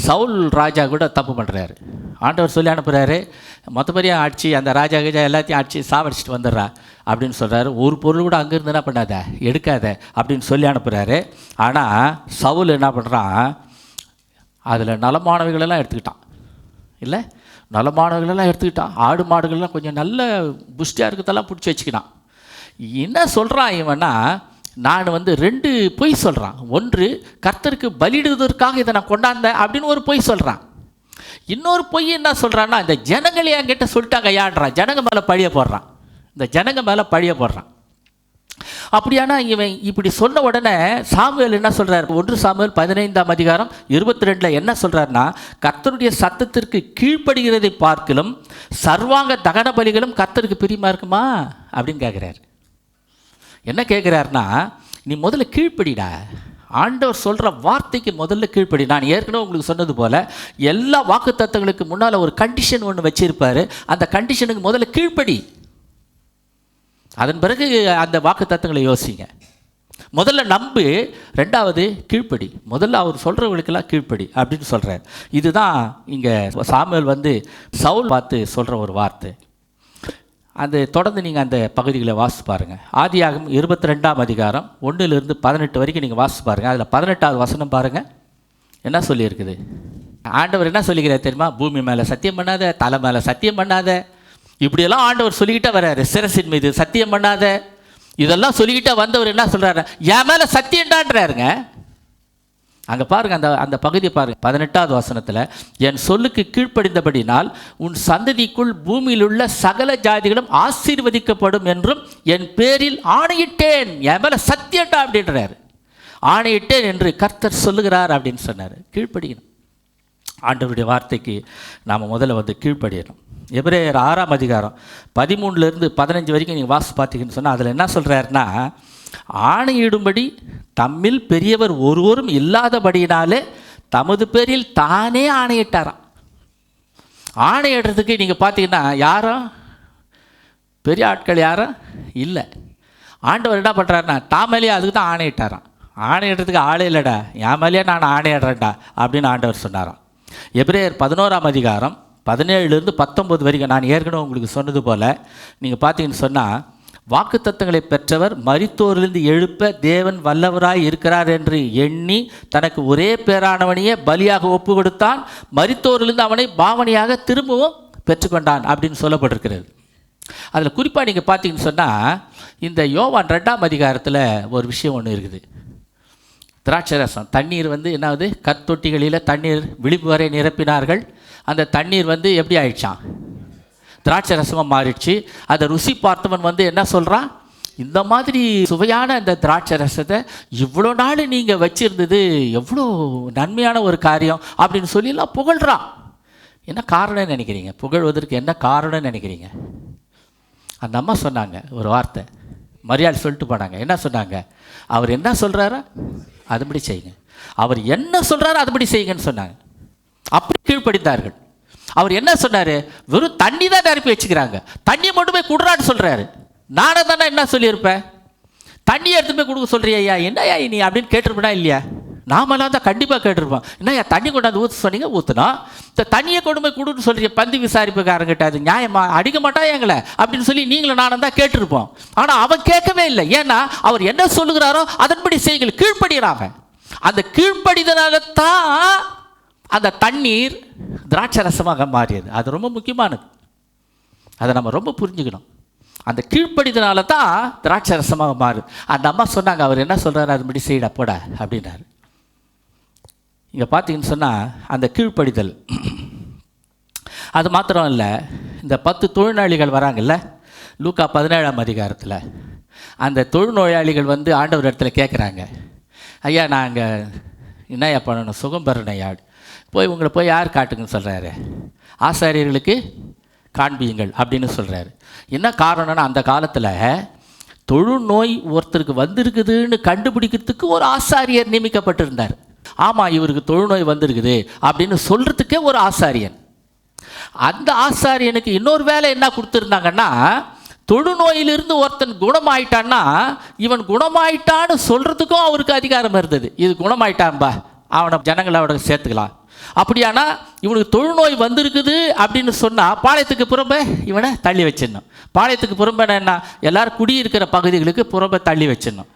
சவுல் ராஜா கூட தப்பு பண்ணுறாரு. ஆண்டவர் சொல்லி அனுப்புகிறாரு, மொத்த பெரிய ஆட்சி அந்த ராஜா கஜா எல்லாத்தையும் ஆட்சி சாவடிச்சிட்டு வந்துடுறா அப்படின்னு சொல்கிறாரு. ஒரு பொருள் கூட அங்கேருந்து என்ன பண்ணாத, எடுக்காத அப்படின்னு சொல்லி அனுப்புகிறாரு. ஆனால் சவுல் என்ன பண்ணுறான், அதில் நலமானவைகளெல்லாம் எடுத்துக்கிட்டான். இல்லை, நலமானவைகளெல்லாம் எடுத்துக்கிட்டான். ஆடு மாடுகள்லாம் கொஞ்சம் நல்ல புஷ்டியாக இருக்கிறதெல்லாம் பிடிச்சி வச்சுக்கிட்டான். என்ன சொல்கிறான் இவன்னா, நான் 2 பொய் சொல்கிறான். ஒன்று, கர்த்தருக்கு பலியிடுவதற்காக இதை நான் கொண்டாந்தேன் அப்படின்னு ஒரு பொய் சொல்கிறான். இன்னொரு பொய் என்ன சொல்கிறான்னா, இந்த ஜனங்களே என்கிட்ட சொல்லிட்டாங்க ஐயான்றான். ஜனங்க மேலே பழிய போடுறான். இந்த ஜனங்க மேலே பழிய போடுறான். அப்படியானா இவன் இப்படி சொன்ன உடனே சாமுவேல் என்ன சொல்கிறார்? 1 சாமுவேல் 15ஆம் அதிகாரம் 22 என்ன சொல்கிறாருன்னா, கர்த்தருடைய சத்தத்திற்கு கீழ்ப்படுகிறதை பார்க்கிலும் சர்வாங்க தகன பலிகளும் கர்த்தருக்கு பிரியமாக இருக்குமா அப்படின்னு கேட்குறாரு. என்ன கேட்குறாருன்னா, நீ முதல்ல கீழ்ப்படிடா, ஆண்டவர் சொல்கிற வார்த்தைக்கு முதல்ல கீழ்ப்படி. நான் ஏற்கனவே உங்களுக்கு சொன்னது போல் எல்லா வாக்கு தத்தங்களுக்கு முன்னால் ஒரு கண்டிஷன் ஒன்று வச்சுருப்பார். அந்த கண்டிஷனுக்கு முதல்ல கீழ்ப்படி, அதன் பிறகு அந்த வாக்கு தத்தங்களை யோசிங்க. முதல்ல நம்பு, 2வது கீழ்ப்படி. முதல்ல அவர் சொல்கிறவங்களுக்கெல்லாம் கீழ்ப்படி அப்படின்னு சொல்கிறார். இதுதான் இங்கே சாமுவேல் சவுல் பார்த்து சொல்கிற ஒரு வார்த்தை. அது தொடர்ந்து நீங்கள் அந்த பகுதிகளை வாசித்து பாருங்கள். ஆதியாகமம் 22ஆம் அதிகாரம் 1லிருந்து 18 வரைக்கும் நீங்கள் வாசித்து பாருங்கள். அதில் 18வது வசனம் பாருங்கள், என்ன சொல்லியிருக்குது. ஆண்டவர் என்ன சொல்லிக்கிறார் தெரியுமா? பூமி மேலே சத்தியம் பண்ணாத, தலை மேலே சத்தியம் பண்ணாத, இப்படியெல்லாம் ஆண்டவர் சொல்லிக்கிட்டே வர்றாரு. சிரசின் மீது சத்தியம் பண்ணாத, இதெல்லாம் சொல்லிக்கிட்டே வந்தவர் என்ன சொல்கிறாரு? என் மேலே சத்தியம்டான்றாருங்க. அங்கே பாருங்கள், அந்த பகுதியை பாருங்கள். 18வது வசனத்தில், என் சொல்லுக்கு கீழ்ப்படிந்தபடினால் உன் சந்ததிக்குள் பூமியில் உள்ள சகல ஜாதிகளும் ஆசீர்வதிக்கப்படும் என்றும் என் பேரில் ஆணையிட்டேன். என் மேலே சத்தியம்டா அப்படின்றாரு. ஆணையிட்டேன் என்று கர்த்தர் சொல்லுகிறார் அப்படின்னு சொன்னார். கீழ்ப்படியணும். ஆண்டவருடைய வார்த்தைக்கு நாம் முதல்ல கீழ்ப்படியணும். எபிரேயர் 6ஆம் அதிகாரம் 13லிருந்து 15 வரைக்கும் நீங்கள் வாசி பார்த்தீங்கன்னு சொன்னால் அதில் என்ன சொல்கிறாருன்னா, ஆணையிடும்படி தம்மில் பெரியவர் ஒருவரும் இல்லாதபடியினாலே தமது பேரில் தானே ஆணையிட்டாராம். ஆணையிடுறதுக்கு நீங்கள் பார்த்தீங்கன்னா யாரும் பெரிய ஆட்கள் யாரும் இல்லை. ஆண்டவர் என்ன பண்ணுறாருன்னா தாமேலேயே அதுக்கு தான் ஆணையிட்டாராம். ஆணையிடுறதுக்கு ஆளே இல்லைடா, என் மேலேயே நான் ஆணையிடுறேன்டா அப்படின்னு ஆண்டவர் சொன்னாராம். எபிரேயர் 11ஆம் அதிகாரம் 17-19 வரைக்கும் நான் ஏற்கனவே உங்களுக்கு சொன்னது போல் நீங்கள் பார்த்தீங்கன்னு சொன்னால், வாக்குத்தத்தங்களை பெற்றவர் மரித்தோரிலிருந்து எழுப்ப தேவன் வல்லவராய் இருக்கிறார் என்று எண்ணி தனக்கு ஒரே பேரானவனையே பலியாக ஒப்பு கொடுத்தான், மரித்தோரிலிருந்து அவனை பாவனையாக திரும்பவும் பெற்றுக்கொண்டான் அப்படின்னு சொல்லப்பட்டிருக்கிறது. அதில் குறிப்பாக நீங்கள் பார்த்தீங்கன்னு சொன்னால், இந்த யோவான் 2ஆம் அதிகாரத்தில் ஒரு விஷயம் ஒன்று இருக்குது. திராட்சை ரசம் தண்ணீர் என்னாவது கற்தொட்டிகளில் தண்ணீர் விளிம்பு வரை நிரப்பினார்கள். அந்த தண்ணீர் எப்படி ஆயிடுச்சான், திராட்சை ரசமாக மாறிடுச்சு. அதை ருசி பார்த்தவன் என்ன சொல்கிறான், இந்த மாதிரி சுவையான இந்த திராட்சை ரசத்தை இவ்வளோ நாள் நீங்கள் வச்சுருந்தது எவ்வளோ நன்மையான ஒரு காரியம் அப்படின்னு சொல்லிலாம் புகழ்கிறான். என்ன காரணம்னு நினைக்கிறீங்க? புகழ்வதற்கு என்ன காரணம்னு நினைக்கிறீங்க? அந்த அம்மா சொன்னாங்க ஒரு வார்த்தை, மரியாதை சொல்லிட்டு போனாங்க. என்ன சொன்னாங்க? அவர் என்ன சொல்கிறாரோ அதுபடி செய்யுங்க, அவர் என்ன சொல்கிறாரோ அதுபடி செய்யுங்கன்னு சொன்னாங்க. அப்படி கீழ்ப்படித்தார்கள். அவர் என்ன சொன்னார்? வெறும் தண்ணி தான் நிரப்பி வச்சுக்கிறாங்க, தண்ணியை மட்டும் போய் குடுறான்னு சொல்கிறாரு. நானே தானே என்ன சொல்லியிருப்பேன், தண்ணியை எடுத்து போய் கொடுக்க சொல்கிறியா, ஐயா என்னையா நீ அப்படின்னு கேட்டிருப்பேனா இல்லையா? நாமெல்லாம் தான் கண்டிப்பாக கேட்டிருப்போம். என்னையா தண்ணி கொண்டாந்து ஊற்ற சொன்னீங்க, ஊற்றுனா இந்த தண்ணியை கொண்டு போய் கொடுன்னு சொல்கிறீங்க, பந்தி விசாரிப்புக்காரங்கிட்ட அது நியாயமா, அடிக்க மாட்டா எங்களை அப்படின்னு சொல்லி நீங்களும் நானும் தான் கேட்டிருப்போம். ஆனால் அவன் கேட்கவே இல்லை. ஏன்னா அவர் என்ன சொல்லுகிறாரோ அதன்படி செய்யுங்கள், கீழ்ப்படுகிறாங்க. அந்த கீழ்ப்படிதனால தான் அந்த தண்ணீர் திராட்சை ரசமாக மாறியது. அது ரொம்ப முக்கியமானது, அதை நம்ம ரொம்ப புரிஞ்சுக்கணும். அந்த கீழ்ப்படிதனால தான் திராட்சை ரசமாக மாறு. அந்த அம்மா சொன்னாங்க, அவர் என்ன சொல்கிறாரு அதுபடி செய்யடா போட அப்படின்னாரு. இங்கே பார்த்தீங்கன்னு சொன்னால் அந்த கீழ்ப்படிதல் அது மாத்திரம் இல்லை. இந்த 10 தொழிலாளிகள் வராங்கல்ல லூக்கா 17ஆம் அதிகாரத்தில், அந்த தொழுநோயாளிகள் ஆண்டவர் இடத்துல கேட்குறாங்க, ஐயா நாங்கள் என்னையா பண்ணணும், சுகம் பெறணும் ஐயா. உங்களை போய் யார் காட்டுங்கன்னு சொல்கிறாரு? ஆசாரியர்களுக்கு காண்பியுங்கள் அப்படின்னு சொல்கிறாரு. என்ன காரணம்னா, அந்த காலத்தில் தொழுநோய் ஒருத்தருக்கு வந்திருக்குதுன்னு கண்டுபிடிக்கிறதுக்கு ஒரு ஆசாரியர் நியமிக்கப்பட்டிருந்தார். ஆமாம் இவருக்கு தொழுநோய் வந்திருக்குது அப்படின்னு சொல்கிறதுக்கே ஒரு ஆசாரியன். அந்த ஆசாரியனுக்கு இன்னொரு வேலை என்ன கொடுத்துருந்தாங்கன்னா, தொழுநோயிலிருந்து ஒருத்தன் குணமாயிட்டான்னா இவன் குணமாயிட்டான்னு சொல்கிறதுக்கும் அவருக்கு அதிகாரம் இருந்தது. இது குணமாயிட்டான்பா, அவனை ஜனங்களோட சேர்த்துக்கலாம். அப்படியானா இவனுக்கு தொழுநோய் வந்திருக்குது அப்படின்னு சொன்னால் பாளையத்துக்கு புறம்பே இவனை தள்ளி வச்சிடணும். பாளையத்துக்கு புறம்பே என்ன, எல்லாரும் குடியிருக்கிற பகுதிகளுக்கு புறம்பே தள்ளி வச்சிடணும்.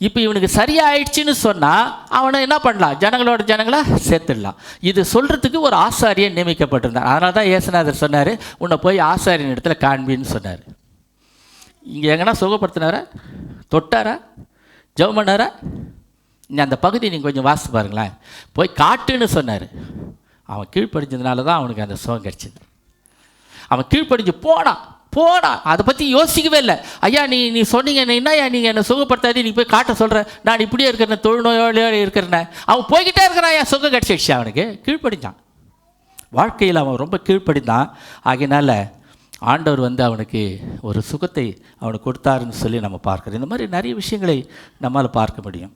இப்போ இவனுக்கு சரியாயிடுச்சின்னு சொன்னால் அவனை என்ன பண்ணலாம், ஜனங்களை சேர்த்துடலாம். இது சொல்கிறதுக்கு ஒரு ஆசாரியன் நியமிக்கப்பட்டிருந்தார். அதனால தான் இயேசுநாதர் சொன்னார், உன்னை போய் ஆசாரியன் இடத்துல காண்பின்னு சொன்னார். இங்கே எங்கன்னா சுகப்படுத்தினாரா, தொட்டாரா, ஜெபம் பண்ணாரா? அந்த பகுதி நீங்கள் கொஞ்சம் வாசித்து பாருங்களேன். போய் காட்டுன்னு சொன்னார். அவன் கீழ்ப்படிஞ்சதுனால தான் அவனுக்கு அந்த சுகம் கிடச்சிது. அவன் கீழ்ப்படிஞ்சு போனான். அதை பற்றி யோசிக்கவே இல்லை. ஐயா நீ சொன்னீங்க, என்னையா நீங்கள் என்னை சுகப்படுத்தாது, நீ போய் காட்ட சொல்கிற, நான் இப்படியே இருக்கிறேன், தொழுநோயோடு இருக்கிறேன். அவன் போய்கிட்டே இருக்கிறான், என் சுகம் கிடச்சிடுச்சு. அவனுக்கு கீழ்ப்படிஞ்சான். வாழ்க்கையில் அவன் ரொம்ப கீழ்ப்படிந்தான். ஆகையினால ஆண்டவர் அவனுக்கு ஒரு சுகத்தை அவனுக்கு கொடுத்தாருன்னு சொல்லி நம்ம பார்க்குறோம். இந்த மாதிரி நிறைய விஷயங்களை நம்மால் பார்க்க முடியும்.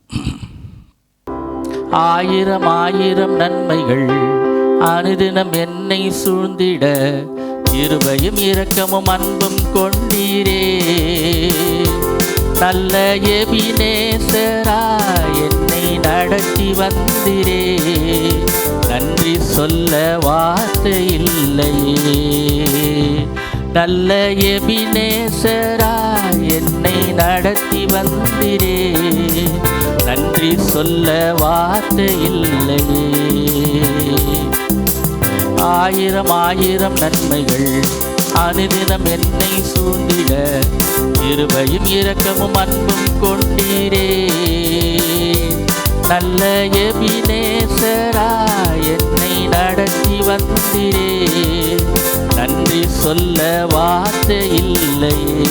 ஆயிரம் ஆயிரம் நன்மைகள் அனுதினம் என்னை சூழ்ந்திட கிருபையும் இரக்கமும் அன்பும் கொண்டீரே, நல்ல எபினேசரா என்னை நடத்தி வந்தீரே, நன்றி சொல்ல வார்த்தை இல்லையே, நல்ல எபினேசரா என்னை நடத்தி வந்தீரே, நன்றி சொல்ல வார்த்தை இல்லையே. ஆயிரம் ஆயிரம் நன்மைகள் அனுதினம் என்னை சூழ்ந்திட கிருபையும் இரக்கமும் அன்பும் கொண்டீரே, நல்ல எபினேசரா என்னை நடத்தி வந்தீரே, நன்றி சொல்ல வார்த்தை இல்லையே.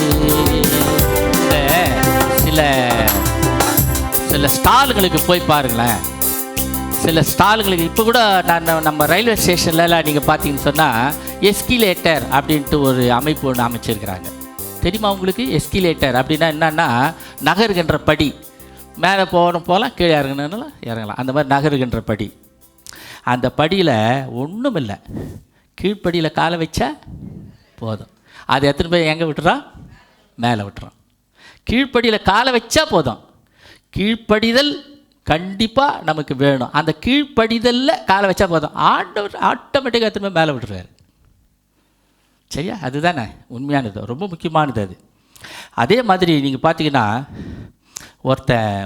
சில ஸ்டாலுங்களுக்கு போய் பாருங்களேன். சில ஸ்டாலுங்களுக்கு இப்போ கூட நம்ம ரயில்வே ஸ்டேஷன்லலாம் நீங்கள் பார்த்தீங்கன்னு சொன்னால் எஸ்கிலேட்டர் அப்படின்ட்டு ஒரு அமைப்பு ஒன்று அமைச்சிருக்கிறாங்க. தெரியுமா உங்களுக்கு? எஸ்கிலேட்டர் அப்படின்னா என்னன்னா, நகருகின்ற படி. மேலே போகலாம், கீழே இறங்கலாம். அந்த மாதிரி நகருகின்ற படி. அந்த படியில் ஒன்றும் இல்லை, கீழ்ப்படியில் காலை வச்சா போதும். அது எத்தனை பேர் எங்கே விட்டுறான்? மேலே விட்டுறான். கீழ்ப்படியில் காலை வச்சா போதும். கீழ்ப்படிதல் கண்டிப்பாக நமக்கு வேணும். அந்த கீழ்ப்படிதலில் காலை வச்சா போதும், ஆண்டவர் ஆட்டோமேட்டிக்காக எத்தனை பேர் மேலே விட்டுருவார். சரியா? அதுதானே உண்மையானது, ரொம்ப முக்கியமானது அது. அதே மாதிரி நீங்கள் பார்த்தீங்கன்னா,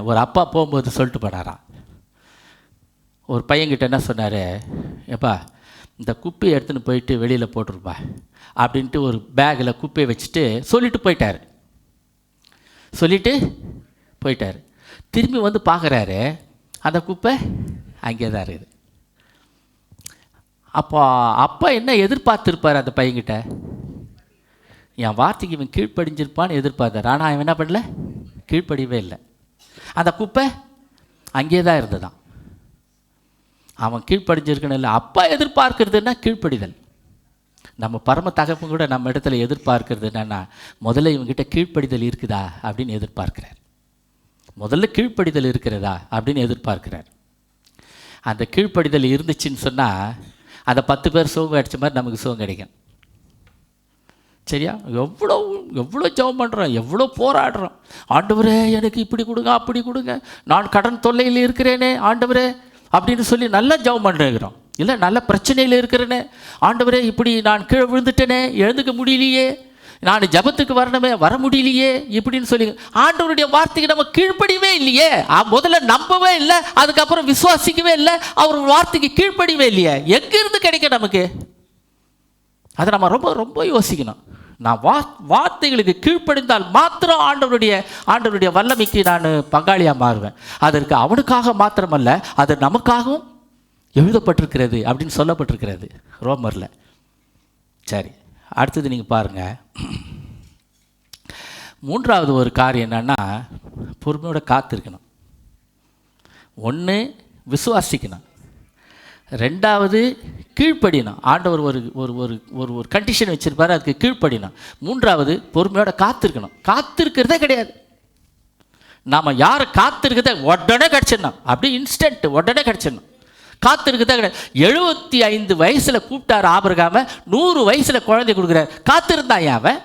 ஒரு அப்பா போகும்போது சொல்லிட்டு போனாராம், ஒரு பையன்கிட்ட என்ன சொன்னார், எப்பா இந்த குப்பையை எடுத்துன்னு போயிட்டு வெளியில் போட்டுருப்பா அப்படின்ட்டு ஒரு பேக்கில் குப்பையை வச்சுட்டு சொல்லிட்டு போயிட்டார். திரும்பி வந்து பார்க்குறாரு, அந்த குப்பை அங்கே தான் இருக்குது. அப்போ அப்பா என்ன எதிர்பார்த்துருப்பார் அந்த பையன்கிட்ட? என் வார்த்தைக்கு இவன் கீழ்ப்படிஞ்சிருப்பான்னு எதிர்பார்த்தார். ஆனால் அவன் என்ன பண்ணல? கீழ்ப்படியவே இல்லை. அந்த குப்பை அங்கே தான் இருந்ததான். அவன் கீழ்ப்படிஞ்சிருக்கணும் இல்லை. அப்பா எதிர்பார்க்கறதுன்னா கீழ்ப்படிதல். நம்ம பரம தகப்பு கூட நம்ம இடத்துல எதிர்பார்க்கறது என்னென்னா, முதல்ல இவங்ககிட்ட கீழ்ப்படிதல் இருக்குதா அப்படின்னு எதிர்பார்க்கிறார். முதல்ல கீழ்ப்படிதல் இருக்கிறதா அப்படின்னு எதிர்பார்க்கிறார். அந்த கீழ்ப்படிதல் இருந்துச்சுன்னு சொன்னால் அந்த 10 பேர் சோகம் அடித்த மாதிரி நமக்கு சோகம் கிடைக்கும். சரியா? எவ்வளோ ஜெபம் பண்ணுறோம், எவ்வளோ போராடுறோம். ஆண்டவரே எனக்கு இப்படி கொடுங்க, அப்படி கொடுங்க, நான் கடன் தொல்லையில் இருக்கிறேனே ஆண்டவரே அப்படின்னு சொல்லி நல்லா ஜெபம் பண்ணுறோம். இல்லை, நல்ல பிரச்சனையில் இருக்கிறேனே ஆண்டவரே, இப்படி நான் கீழே விழுந்துட்டேனே, எழுந்துக்க முடியலையே, நான் ஜபத்துக்கு வரணுமே, வர முடியலையே இப்படின்னு சொல்லி ஆண்டவருடைய வார்த்தைக்கு நம்ம கீழ்ப்படியவே இல்லையே. முதல்ல நம்பவே இல்லை, அதுக்கப்புறம் விசுவாசிக்கவே இல்லை, அவர் வார்த்தைக்கு கீழ்ப்படியவே இல்லையே. எங்கிருந்து கிடைக்கும் நமக்கு? அதை நம்ம ரொம்ப ரொம்ப யோசிக்கணும். நான் வார்த்தைகளுக்கு கீழ்ப்படிந்தால் மாத்திரம் ஆண்டவருடைய வல்லமைக்கு நான் பங்காளியாக மாறுவேன். அதற்கு அவனுக்காக மாத்திரமல்ல, அது நமக்காகவும் எழுதப்பட்டிருக்கிறது அப்படின்னு சொல்லப்பட்டிருக்கிறது ரோமரில். சரி, அடுத்தது நீங்கள் பாருங்கள். 3வது ஒரு காரியம் என்னென்னா, பொறுமையோட காத்திருக்கணும். 1 விசுவாசிக்கணும், 2வது கீழ்ப்படியணும். ஆண்டவர் ஒரு ஒரு ஒரு ஒரு கண்டிஷன் வச்சுருப்பார், அதுக்கு கீழ்ப்படியணும். 3வது பொறுமையோட காத்திருக்கணும். காத்திருக்கிறதே கிடையாது. நாம் யாரை காத்திருக்கிறத உடனே கிடச்சிடணும், அப்படி இன்ஸ்டன்ட் உடனே கிடச்சிடணும். காத்திருக்கிறதே கிடையாது. 75 வயசில் கூப்பிட்டார் ஆபிரகாம, 100 வயசில் குழந்தை கொடுக்குறார். காத்திருந்தான் அவன்.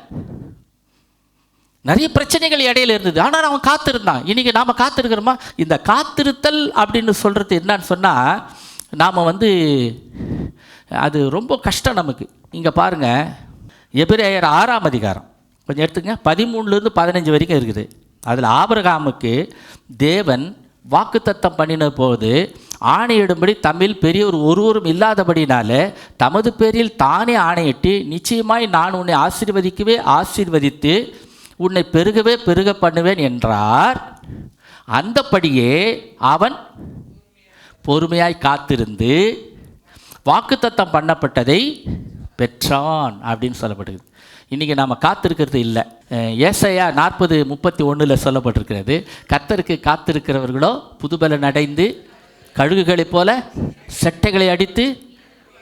நிறைய பிரச்சனைகள் இடையில இருந்தது, ஆனால் அவன் காத்திருந்தான். இன்றைக்கி நாம் காத்திருக்கிறோமா? இந்த காத்திருத்தல் அப்படின்னு சொல்கிறது என்னன்னு சொன்னால், நாம் அது ரொம்ப கஷ்டம் நமக்கு. இங்கே பாருங்கள், எபிரேயர் 6ஆம் அதிகாரம் கொஞ்சம் எடுத்துங்க, 13லேருந்து 15 வரைக்கும் இருக்குது. அதில் ஆபிரகாமுக்கு தேவன் வாக்குத்தத்தம் பண்ணின போது ஆணையிடும்படி தம்மில் பெரியவர் ஒருவரும் இல்லாதபடினால தமது பேரில் தானே ஆணையிட்டு, நிச்சயமாய் நான் உன்னை ஆசீர்வதித்து உன்னை பெருகவே பெருக பண்ணுவேன் என்றார். அந்தபடியே அவன் பொறுமையாய் காத்திருந்து வாக்குத்தத்தம் பண்ணப்பட்டதை பெற்றான் அப்படின்னு சொல்லப்படுகிறது. இன்றைக்கி நாம் காத்திருக்கிறது இல்லை. ஏசாயா 40:31 சொல்லப்பட்டிருக்கிறது, கர்த்தருக்கு காத்திருக்கிறவர்களோ புதுபலன் அடைந்து கழுகுகளைப் போல செட்டைகளை அடித்து